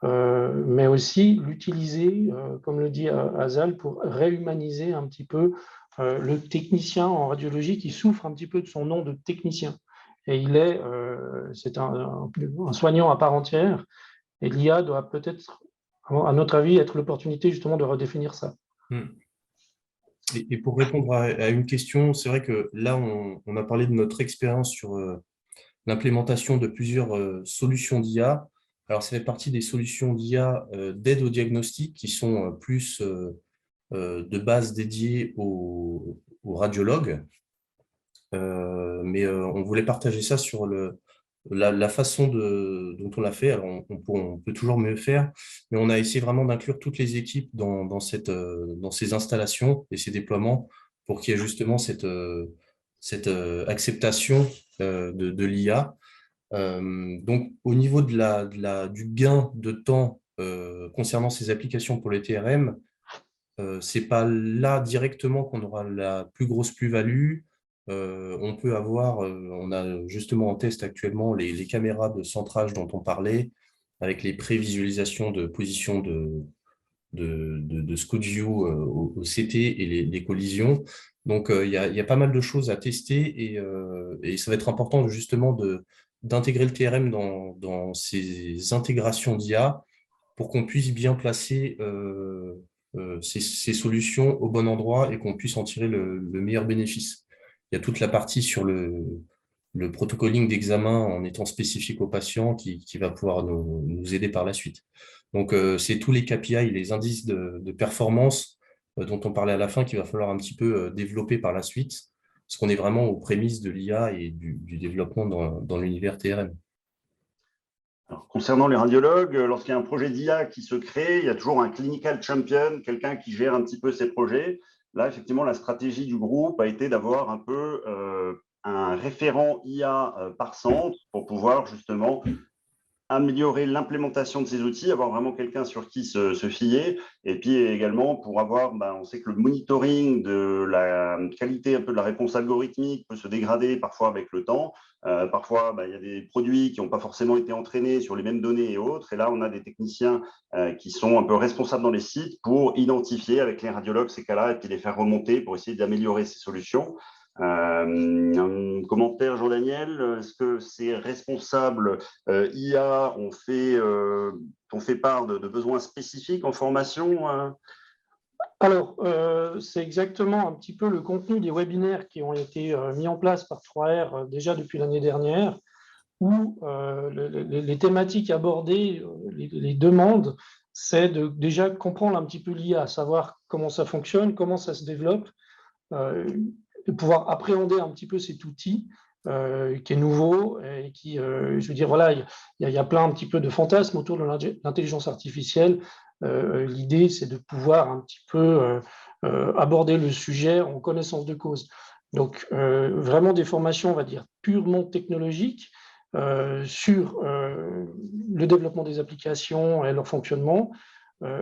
mais aussi l'utiliser, comme le dit Azal, pour réhumaniser un petit peu le technicien en radiologie qui souffre un petit peu de son nom de technicien. Et c'est un soignant à part entière. Et l'IA doit peut-être, à notre avis, être l'opportunité justement de redéfinir ça. Et pour répondre à une question, c'est vrai que là, on a parlé de notre expérience sur l'implémentation de plusieurs solutions d'IA. Alors, ça fait partie des solutions d'IA d'aide au diagnostic qui sont plus de base dédiées aux radiologues. Mais on voulait partager ça sur la façon dont on l'a fait. Alors, on peut toujours mieux faire, mais on a essayé vraiment d'inclure toutes les équipes dans ces installations et ces déploiements pour qu'il y ait justement cette acceptation de l'IA. Donc, au niveau du gain de temps concernant ces applications pour les TRM, c'est pas là directement qu'on aura la plus grosse plus-value. On peut avoir, on a justement en test actuellement les caméras de centrage dont on parlait, avec les prévisualisations de position de Scout View au CT et les collisions. Donc, il y a pas mal de choses à tester et ça va être important justement d'intégrer le TRM dans ces intégrations d'IA pour qu'on puisse bien placer ces solutions au bon endroit et qu'on puisse en tirer le meilleur bénéfice. Il y a toute la partie sur le protocoling d'examen en étant spécifique au patient qui va pouvoir nous aider par la suite. Donc, c'est tous les KPI, les indices de performance dont on parlait à la fin qu'il va falloir un petit peu développer par la suite, parce qu'on est vraiment aux prémices de l'IA et du développement dans l'univers TRM. Alors, concernant les radiologues, lorsqu'il y a un projet d'IA qui se crée, il y a toujours un clinical champion, quelqu'un qui gère un petit peu ces projets. Là, effectivement, la stratégie du groupe a été d'avoir un peu un référent IA par centre pour pouvoir justement améliorer l'implémentation de ces outils, avoir vraiment quelqu'un sur qui se fier, et puis également pour avoir, on sait que le monitoring de la qualité un peu de la réponse algorithmique peut se dégrader parfois avec le temps. Parfois, il y a des produits qui n'ont pas forcément été entraînés sur les mêmes données et autres, et là, on a des techniciens qui sont un peu responsables dans les sites pour identifier avec les radiologues ces cas-là et puis les faire remonter pour essayer d'améliorer ces solutions. Un commentaire, Jean-Daniel, est-ce que ces responsables IA ont fait part de besoins spécifiques en formation Alors, c'est exactement un petit peu le contenu des webinaires qui ont été mis en place par 3R déjà depuis l'année dernière, où les thématiques abordées, les demandes, c'est de déjà comprendre un petit peu l'IA, savoir comment ça fonctionne, comment ça se développe, de pouvoir appréhender un petit peu cet outil qui est nouveau et qui, je veux dire, voilà, il y a plein un petit peu de fantasmes autour de l'intelligence artificielle. L'idée, c'est de pouvoir un petit peu aborder le sujet en connaissance de cause. Donc, vraiment des formations, on va dire, purement technologiques sur le développement des applications et leur fonctionnement,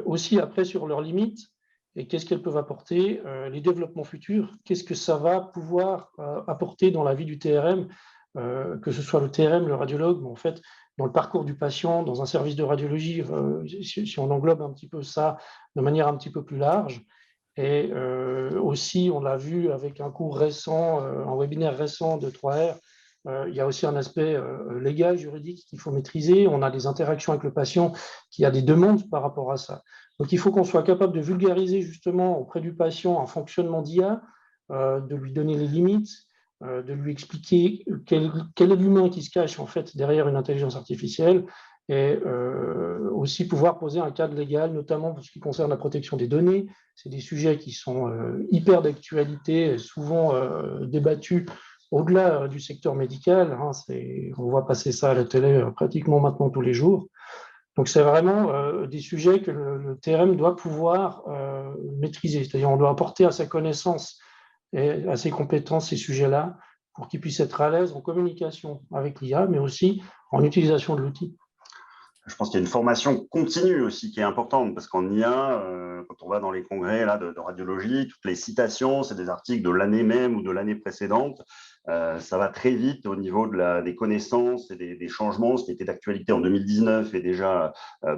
aussi après sur leurs limites et qu'est-ce qu'elles peuvent apporter, les développements futurs, qu'est-ce que ça va pouvoir apporter dans la vie du TRM, que ce soit le TRM, le radiologue, mais en fait, dans le parcours du patient, dans un service de radiologie, si on englobe un petit peu ça de manière un petit peu plus large. Et aussi, on l'a vu avec un cours récent, un webinaire récent de 3R, il y a aussi un aspect légal, juridique qu'il faut maîtriser. On a des interactions avec le patient qui a des demandes par rapport à ça. Donc, il faut qu'on soit capable de vulgariser justement auprès du patient un fonctionnement d'IA, de lui donner les limites, de lui expliquer quel est l'humain qui se cache en fait derrière une intelligence artificielle, et aussi pouvoir poser un cadre légal, notamment pour ce qui concerne la protection des données. C'est des sujets qui sont hyper d'actualité, souvent débattus au-delà du secteur médical. On voit passer ça à la télé pratiquement maintenant tous les jours. Donc, c'est vraiment des sujets que le TRM doit pouvoir maîtriser. C'est-à-dire on doit apporter à sa connaissance et à ses compétences ces sujets-là pour qu'il puisse être à l'aise en communication avec l'IA, mais aussi en utilisation de l'outil. Je pense qu'il y a une formation continue aussi qui est importante, parce qu'en IA, quand on va dans les congrès là, de radiologie, toutes les citations, c'est des articles de l'année même ou de l'année précédente. Ça va très vite au niveau des connaissances et des changements. Ce qui était d'actualité en 2019 est déjà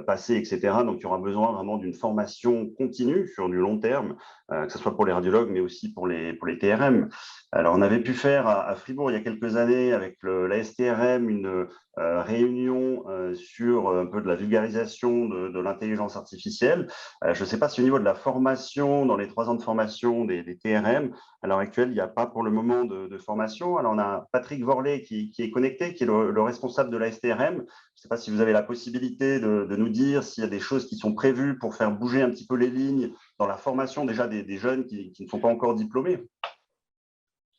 passé, etc. Donc, il y aura besoin vraiment d'une formation continue sur du long terme, que ce soit pour les radiologues, mais aussi pour les TRM. Alors, on avait pu faire à Fribourg il y a quelques années avec la STRM une réunion sur un peu de la vulgarisation de l'intelligence artificielle. Je ne sais pas si au niveau de la formation, dans les 3 ans de formation des TRM, à l'heure actuelle, il n'y a pas pour le moment de formation. Alors, on a Patrick Vorlet qui est connecté, qui est le responsable de la STRM. Je ne sais pas si vous avez la possibilité de nous dire s'il y a des choses qui sont prévues pour faire bouger un petit peu les lignes dans la formation déjà des jeunes qui ne sont pas encore diplômés.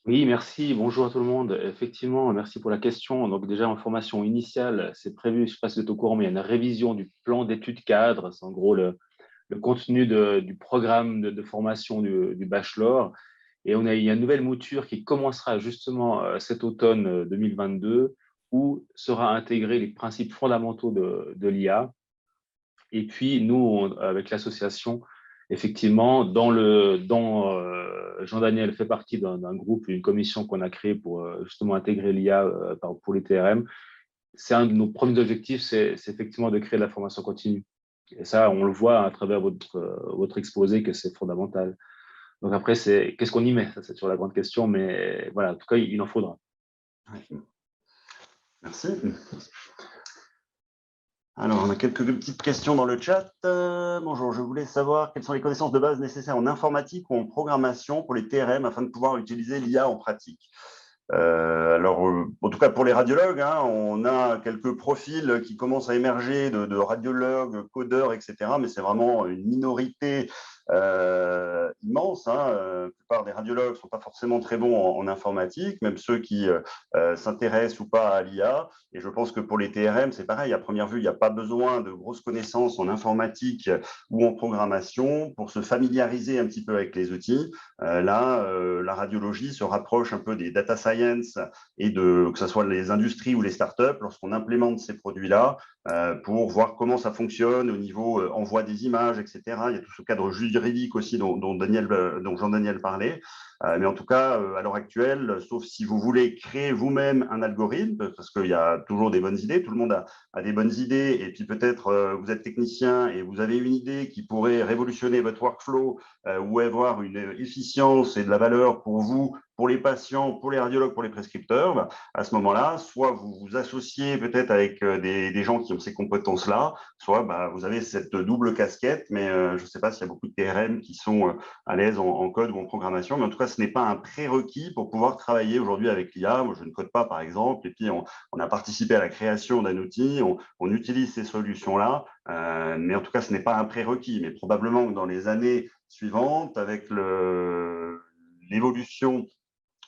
Oui, merci. Bonjour à tout le monde. Effectivement, merci pour la question. Donc déjà, en formation initiale, c'est prévu, je ne sais pas si vous êtes au courant, mais il y a une révision du plan d'études cadres. C'est en gros le contenu du programme de formation du bachelor. Et il y a une nouvelle mouture qui commencera justement cet automne 2022, où sera intégré les principes fondamentaux de l'IA. Et puis, nous, avec l'association, effectivement, Jean-Daniel fait partie d'un groupe, une commission qu'on a créée pour justement intégrer l'IA pour les TRM. C'est un de nos premiers objectifs, c'est effectivement de créer de la formation continue. Et ça, on le voit à travers votre exposé que c'est fondamental. Donc après, qu'est-ce qu'on y met? Ça, c'est toujours la grande question, mais voilà, en tout cas, il en faudra. Merci. Alors, on a quelques petites questions dans le chat. Bonjour, je voulais savoir quelles sont les connaissances de base nécessaires en informatique ou en programmation pour les TRM afin de pouvoir utiliser l'IA en pratique. En tout cas, pour les radiologues, on a quelques profils qui commencent à émerger de radiologues, codeurs, etc. Mais c'est vraiment une minorité immense. La plupart des radiologues ne sont pas forcément très bons en informatique, même ceux qui s'intéressent ou pas à l'IA. Et je pense que pour les TRM, c'est pareil. À première vue, il n'y a pas besoin de grosses connaissances en informatique ou en programmation pour se familiariser un petit peu avec les outils. La radiologie se rapproche un peu des data science et que ce soit les industries ou les startups, lorsqu'on implémente ces produits-là, pour voir comment ça fonctionne au niveau envoi des images, etc. Il y a tout ce cadre juridique aussi dont Jean-Daniel parlait. Mais en tout cas, à l'heure actuelle, sauf si vous voulez créer vous-même un algorithme, parce qu'il y a toujours des bonnes idées, tout le monde a des bonnes idées, et puis peut-être vous êtes technicien et vous avez une idée qui pourrait révolutionner votre workflow ou avoir une efficience et de la valeur pour vous, pour les patients, pour les radiologues, pour les prescripteurs. À ce moment-là, soit vous vous associez peut-être avec des gens qui ont ces compétences-là, soit vous avez cette double casquette, mais je ne sais pas s'il y a beaucoup de TRM qui sont à l'aise en code ou en programmation, mais en tout cas, ce n'est pas un prérequis pour pouvoir travailler aujourd'hui avec l'IA. Moi, je ne code pas, par exemple, et puis on a participé à la création d'un outil, on utilise ces solutions-là, mais en tout cas, ce n'est pas un prérequis. Mais probablement que dans les années suivantes, avec l'évolution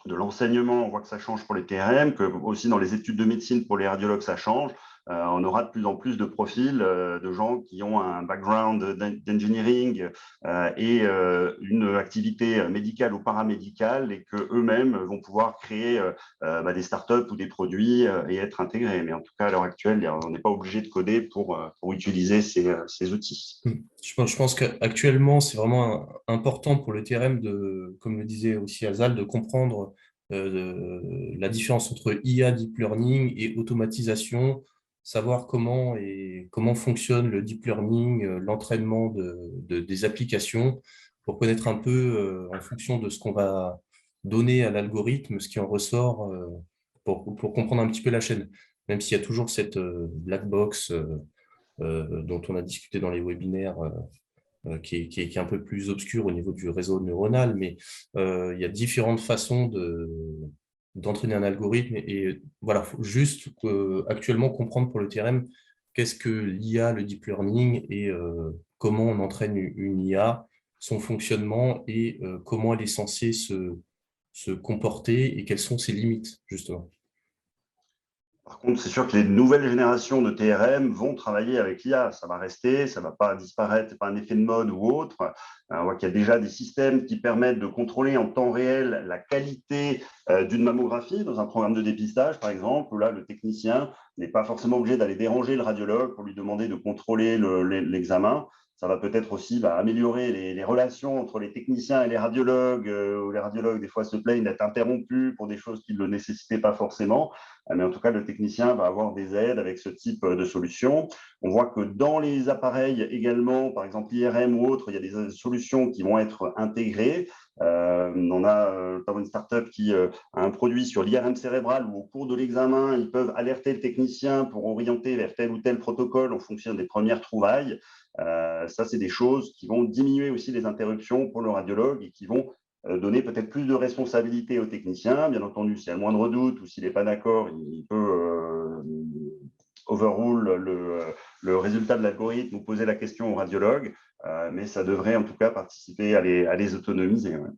de l'enseignement, on voit que ça change pour les TRM, que aussi dans les études de médecine pour les radiologues, ça change. On aura de plus en plus de profils de gens qui ont un background d'engineering et une activité médicale ou paramédicale et qu'eux-mêmes vont pouvoir créer des startups ou des produits et être intégrés. Mais en tout cas, à l'heure actuelle, on n'est pas obligé de coder pour utiliser ces outils. Je pense qu'actuellement, c'est vraiment important pour le TRM, comme le disait aussi Azal, de comprendre la différence entre IA, deep learning et automatisation, savoir comment fonctionne le deep learning, l'entraînement des applications, pour connaître un peu, en fonction de ce qu'on va donner à l'algorithme, ce qui en ressort, pour comprendre un petit peu la chaîne. Même s'il y a toujours cette black box dont on a discuté dans les webinaires, qui est un peu plus obscur au niveau du réseau neuronal, mais il y a différentes façons d'entraîner un algorithme. Et voilà, faut juste actuellement comprendre pour le TRM qu'est-ce que l'IA, le deep learning, et comment on entraîne une IA, son fonctionnement, et comment elle est censée se comporter et quelles sont ses limites, justement. Par contre, c'est sûr que les nouvelles générations de TRM vont travailler avec l'IA. Ça va rester, ça ne va pas disparaître, ce n'est pas un effet de mode ou autre. On voit qu'il y a déjà des systèmes qui permettent de contrôler en temps réel la qualité d'une mammographie dans un programme de dépistage, par exemple, où là, le technicien n'est pas forcément obligé d'aller déranger le radiologue pour lui demander de contrôler l'examen. Ça va peut-être aussi améliorer les relations entre les techniciens et les radiologues, où les radiologues, des fois, se plaignent d'être interrompus pour des choses qui ne le nécessitaient pas forcément. Mais en tout cas, le technicien va avoir des aides avec ce type de solution. On voit que dans les appareils également, par exemple l'IRM ou autre, il y a des solutions qui vont être intégrées. On a notamment une startup qui a un produit sur l'IRM cérébral où au cours de l'examen, ils peuvent alerter le technicien pour orienter vers tel ou tel protocole en fonction des premières trouvailles. Ça, c'est des choses qui vont diminuer aussi les interruptions pour le radiologue et qui vont donner peut-être plus de responsabilité au technicien. Bien entendu, s'il y a le moindre doute ou s'il n'est pas d'accord, il peut overrule le résultat de l'algorithme ou poser la question au radiologue, mais ça devrait en tout cas participer à les autonomiser. Ouais.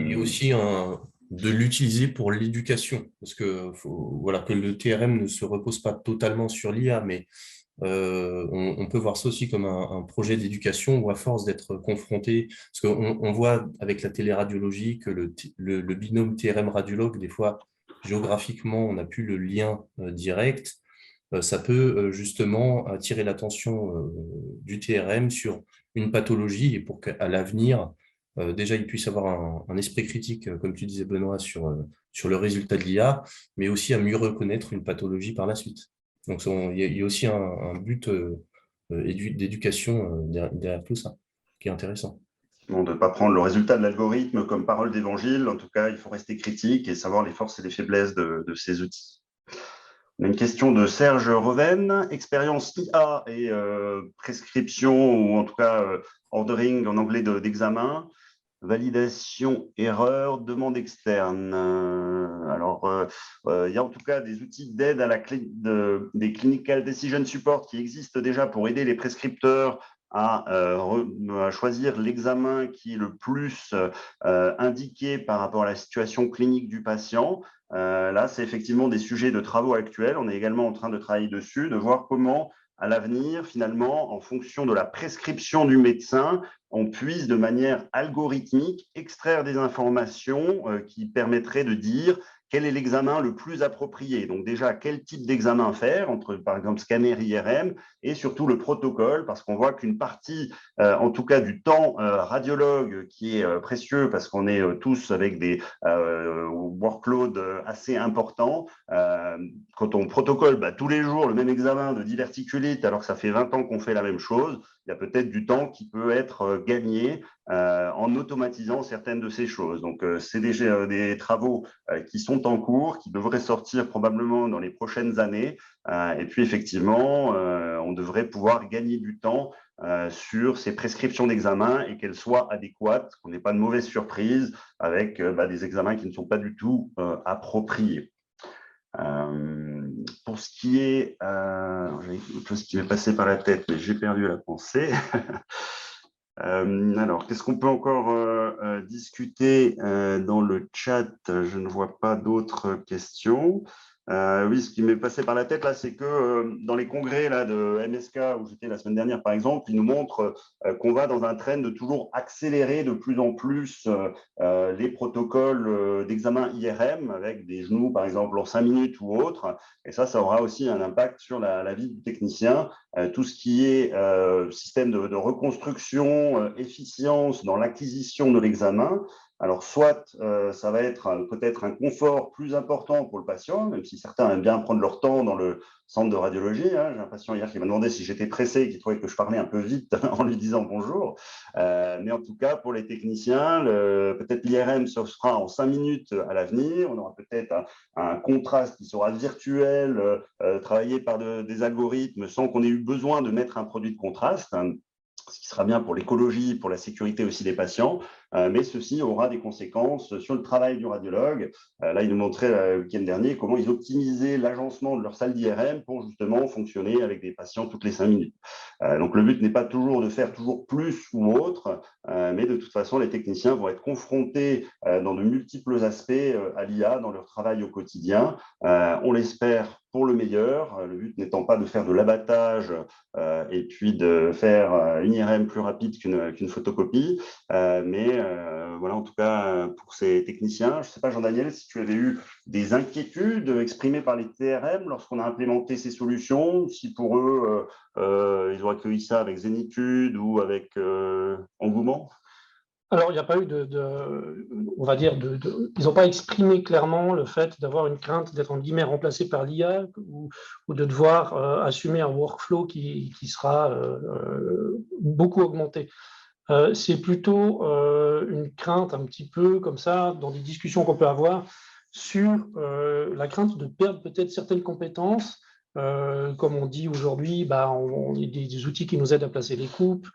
Et aussi de l'utiliser pour l'éducation, parce que voilà, que le TRM ne se repose pas totalement sur l'IA, mais on peut voir ça aussi comme un projet d'éducation où, à force d'être confronté, parce qu'on voit avec la téléradiologie que le binôme TRM-radiologue, des fois, géographiquement, on n'a plus le lien direct. Ça peut justement attirer l'attention du TRM sur une pathologie, et pour qu'à l'avenir, déjà, il puisse avoir un esprit critique, comme tu disais, Benoît, sur le résultat de l'IA, mais aussi à mieux reconnaître une pathologie par la suite. Donc, il y a aussi un but d'éducation derrière tout ça, qui est intéressant. De ne pas prendre le résultat de l'algorithme comme parole d'évangile. En tout cas, il faut rester critique et savoir les forces et les faiblesses de ces outils. On a une question de Serge Reven. Expérience IA et prescription, ou en tout cas ordering en anglais d'examen. Validation, erreur, demande externe. Il y a en tout cas des outils d'aide à des clinical decision support qui existent déjà pour aider les prescripteurs à choisir l'examen qui est le plus indiqué par rapport à la situation clinique du patient. Là, c'est effectivement des sujets de travaux actuels. On est également en train de travailler dessus, de voir comment, à l'avenir, finalement, en fonction de la prescription du médecin, on puisse de manière algorithmique extraire des informations qui permettraient de dire quel est l'examen le plus approprié. Donc déjà, quel type d'examen faire, entre par exemple scanner IRM, et surtout le protocole, parce qu'on voit qu'une partie, en tout cas du temps radiologue, qui est précieux, parce qu'on est tous avec des workloads assez importants, quand on protocole tous les jours le même examen de diverticulite, alors que ça fait 20 ans qu'on fait la même chose, il y a peut-être du temps qui peut être gagné en automatisant certaines de ces choses. Donc, c'est des travaux qui sont en cours, qui devraient sortir probablement dans les prochaines années. Et puis, effectivement, on devrait pouvoir gagner du temps sur ces prescriptions d'examen et qu'elles soient adéquates, qu'on n'ait pas de mauvaises surprises avec des examens qui ne sont pas du tout appropriés. Pour ce qui est, j'ai quelque chose qui m'est passé par la tête, mais j'ai perdu la pensée. Alors, qu'est-ce qu'on peut encore discuter dans le chat? Je ne vois pas d'autres questions. Oui, ce qui m'est passé par la tête, là, c'est que dans les congrès là, de MSK, où j'étais la semaine dernière, par exemple, ils nous montrent qu'on va dans un trend de toujours accélérer de plus en plus les protocoles d'examen IRM, avec des genoux, par exemple, en 5 minutes ou autre. Et ça aura aussi un impact sur la vie du technicien. Tout ce qui est système de reconstruction, efficience dans l'acquisition de l'examen. Alors, soit ça va être peut-être un confort plus important pour le patient, même si certains aiment bien prendre leur temps dans le centre de radiologie. J'ai un patient hier qui m'a demandé si j'étais pressé et qui trouvait que je parlais un peu vite en lui disant bonjour. Mais en tout cas, pour les techniciens, peut-être l'IRM se fera en 5 minutes à l'avenir. On aura peut-être un contraste qui sera virtuel, travaillé par des algorithmes sans qu'on ait eu besoin de mettre un produit de contraste. Ce qui sera bien pour l'écologie, pour la sécurité aussi des patients, mais ceci aura des conséquences sur le travail du radiologue. Là, ils nous montraient le week-end dernier comment ils optimisaient l'agencement de leur salle d'IRM pour justement fonctionner avec des patients toutes les 5 minutes. Donc, le but n'est pas toujours de faire toujours plus ou autre, mais de toute façon, les techniciens vont être confrontés dans de multiples aspects à l'IA dans leur travail au quotidien. On l'espère pour le meilleur, le but n'étant pas de faire de l'abattage et puis de faire une IRM plus rapide qu'une photocopie. Mais voilà, en tout cas, pour ces techniciens, je ne sais pas, Jean-Daniel, si tu avais eu des inquiétudes exprimées par les TRM lorsqu'on a implémenté ces solutions, si pour eux, ils ont accueilli ça avec zénitude ou avec engouement? Alors, il n'y a pas eu on va dire, ils n'ont pas exprimé clairement le fait d'avoir une crainte d'être en guillemets remplacé par l'IA ou de devoir assumer un workflow qui sera beaucoup augmenté. C'est plutôt une crainte un petit peu comme ça, dans des discussions qu'on peut avoir, sur la crainte de perdre peut-être certaines compétences. Comme on dit aujourd'hui, il y a des outils qui nous aident à placer les coupes,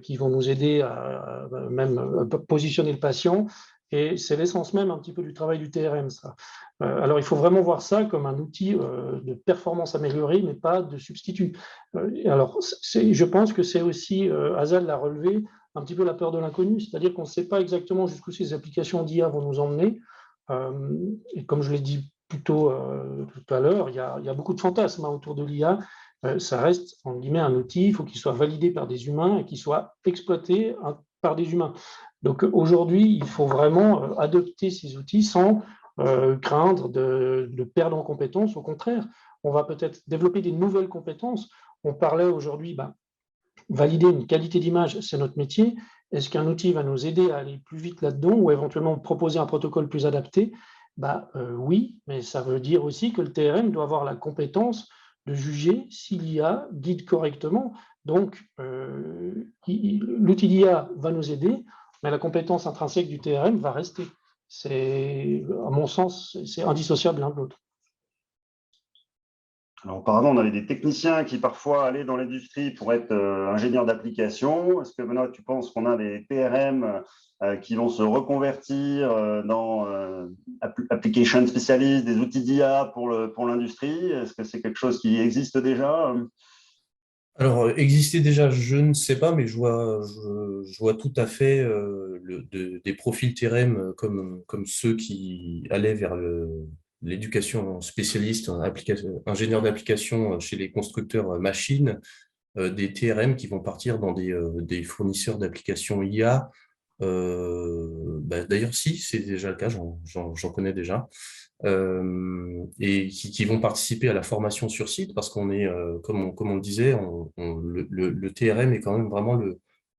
qui vont nous aider à même positionner le patient. Et c'est l'essence même un petit peu du travail du TRM, ça. Alors, il faut vraiment voir ça comme un outil de performance améliorée, mais pas de substitut. Alors, je pense que c'est aussi, Azal l'a relevé, un petit peu la peur de l'inconnu, c'est-à-dire qu'on ne sait pas exactement jusqu'où ces applications d'IA vont nous emmener. Et comme je l'ai dit plus tôt tout à l'heure, il y a beaucoup de fantasmes autour de l'IA. Ça reste, en guillemets, un outil, il faut qu'il soit validé par des humains et qu'il soit exploité par des humains. Donc aujourd'hui, il faut vraiment adopter ces outils sans craindre de perdre en compétences. Au contraire, on va peut-être développer des nouvelles compétences. On parlait aujourd'hui, valider une qualité d'image, c'est notre métier. Est-ce qu'un outil va nous aider à aller plus vite là-dedans ou éventuellement proposer un protocole plus adapté? Oui, mais ça veut dire aussi que le TRM doit avoir la compétence de juger si l'IA guide correctement. Donc, l'outil d'IA va nous aider, mais la compétence intrinsèque du TRM va rester. C'est, à mon sens, c'est indissociable l'un de l'autre. Alors, auparavant, on avait des techniciens qui parfois allaient dans l'industrie pour être ingénieurs d'application. Est-ce que maintenant, tu penses qu'on a des TRM qui vont se reconvertir dans application spécialistes, des outils d'IA pour l'industrie? Est-ce que c'est quelque chose qui existe déjà? Alors, existait déjà, je ne sais pas, mais je vois tout à fait des profils TRM comme ceux qui allaient vers l'éducation spécialiste, ingénieur d'application chez les constructeurs machines, des TRM qui vont partir dans des fournisseurs d'applications IA. D'ailleurs, si, c'est déjà le cas, j'en connais déjà. Et qui vont participer à la formation sur site parce qu'on est, comme on le disait, le TRM est quand même vraiment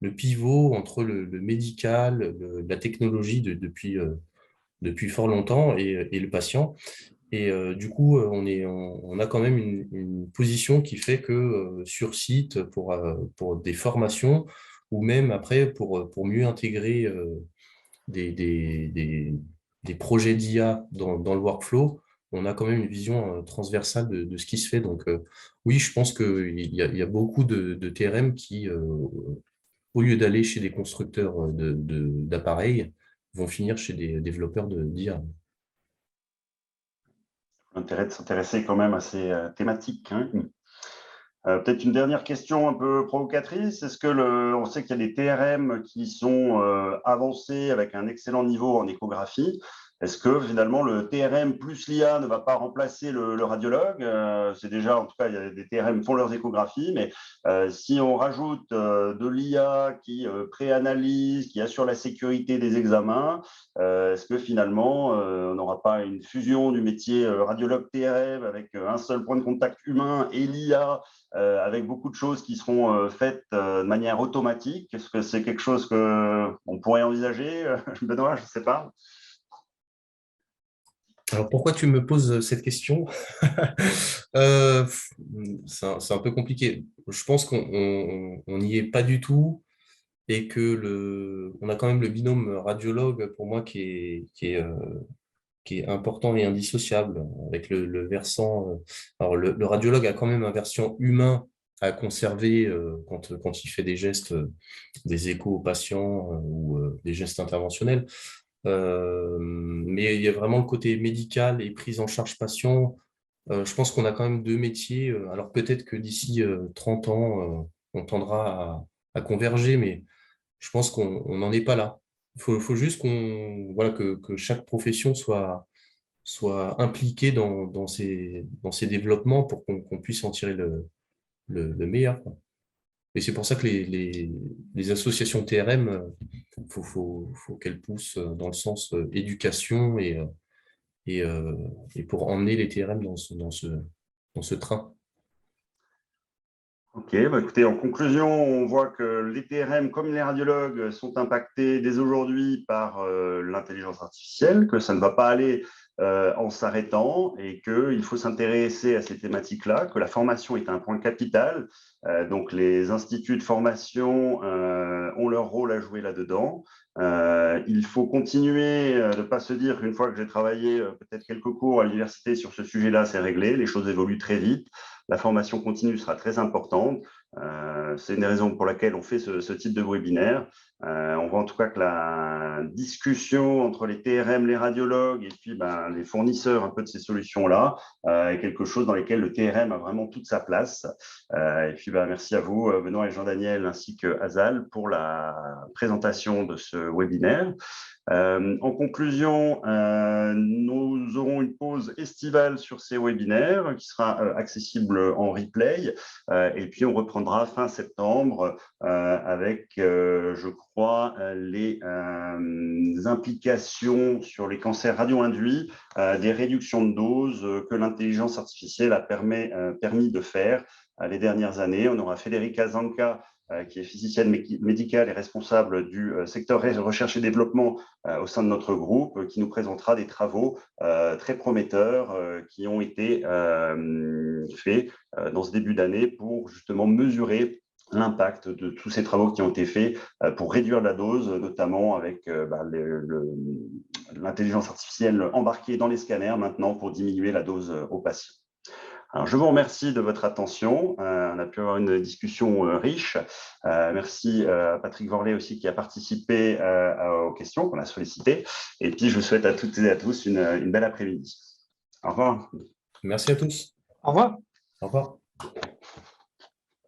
le pivot entre le médical, la technologie depuis fort longtemps et le patient. Et du coup, on a quand même une position qui fait que sur site, pour des formations ou même après pour mieux intégrer des, des, des, des projets d'IA dans le workflow, on a quand même une vision transversale de ce qui se fait. Donc, oui, je pense qu'il y a beaucoup de TRM qui, au lieu d'aller chez des constructeurs d'appareils, vont finir chez des développeurs d'IA. L'intérêt de s'intéresser quand même à ces thématiques, hein. Peut-être une dernière question un peu provocatrice. Est-ce que on sait qu'il y a des TRM qui sont avancés avec un excellent niveau en échographie. Est-ce que finalement le TRM plus l'IA ne va pas remplacer le radiologue? C'est déjà, en tout cas, il y a des TRM qui font leurs échographies, mais si on rajoute de l'IA qui préanalyse, qui assure la sécurité des examens, est-ce que finalement on n'aura pas une fusion du métier radiologue TRM avec un seul point de contact humain et l'IA avec beaucoup de choses qui seront faites de manière automatique? Est-ce que c'est quelque chose qu'on pourrait envisager, Benoît? Je ne sais pas. Alors, pourquoi tu me poses cette question? C'est un peu compliqué. Je pense qu'on n'y est pas du tout et que on a quand même le binôme radiologue, pour moi, qui est important et indissociable avec le versant. Alors, le radiologue a quand même un versant humain à conserver quand il fait des gestes, des échos aux patients ou des gestes interventionnels. Mais il y a vraiment le côté médical et prise en charge patient. Je pense qu'on a quand même deux métiers. Alors peut-être que d'ici 30 ans, on tendra à converger, mais je pense qu'on n'en est pas là. Il faut juste voilà, que chaque profession soit impliquée dans ces développements pour qu'on puisse en tirer le meilleur, quoi. Et c'est pour ça que les associations TRM, faut qu'elles poussent dans le sens éducation et pour emmener les TRM dans ce train. Ok, bah écoutez, en conclusion, on voit que les TRM, comme les radiologues, sont impactés dès aujourd'hui par l'intelligence artificielle, que ça ne va pas aller en s'arrêtant et qu'il faut s'intéresser à ces thématiques-là, que la formation est un point capital. Donc, les instituts de formation ont leur rôle à jouer là-dedans. Il faut continuer de ne pas se dire qu'une fois que j'ai travaillé peut-être quelques cours à l'université sur ce sujet-là, c'est réglé. Les choses évoluent très vite. La formation continue sera très importante. C'est une des raisons pour laquelle on fait ce type de webinaire. On voit en tout cas que la discussion entre les TRM, les radiologues et puis les fournisseurs un peu de ces solutions-là est quelque chose dans lequel le TRM a vraiment toute sa place. Et puis merci à vous, Benoît et Jean-Daniel, ainsi que Azal, pour la présentation de ce webinaire. En conclusion, nous aurons une pause estivale sur ces webinaires qui sera accessible en replay. Et puis, on reprendra fin septembre avec, je crois, les implications sur les cancers radio-induits, des réductions de doses que l'intelligence artificielle a permis de faire les dernières années. On aura Frédéric Azanca, qui est physicienne médicale et responsable du secteur recherche et développement au sein de notre groupe, qui nous présentera des travaux très prometteurs qui ont été faits dans ce début d'année pour justement mesurer l'impact de tous ces travaux qui ont été faits pour réduire la dose, notamment avec l'intelligence artificielle embarquée dans les scanners maintenant pour diminuer la dose aux patients. Alors, je vous remercie de votre attention. On a pu avoir une discussion riche. Merci à Patrick Vorlet aussi qui a participé aux questions qu'on a sollicitées. Et puis, je vous souhaite à toutes et à tous une belle après-midi. Au revoir. Merci à tous. Au revoir. Au revoir.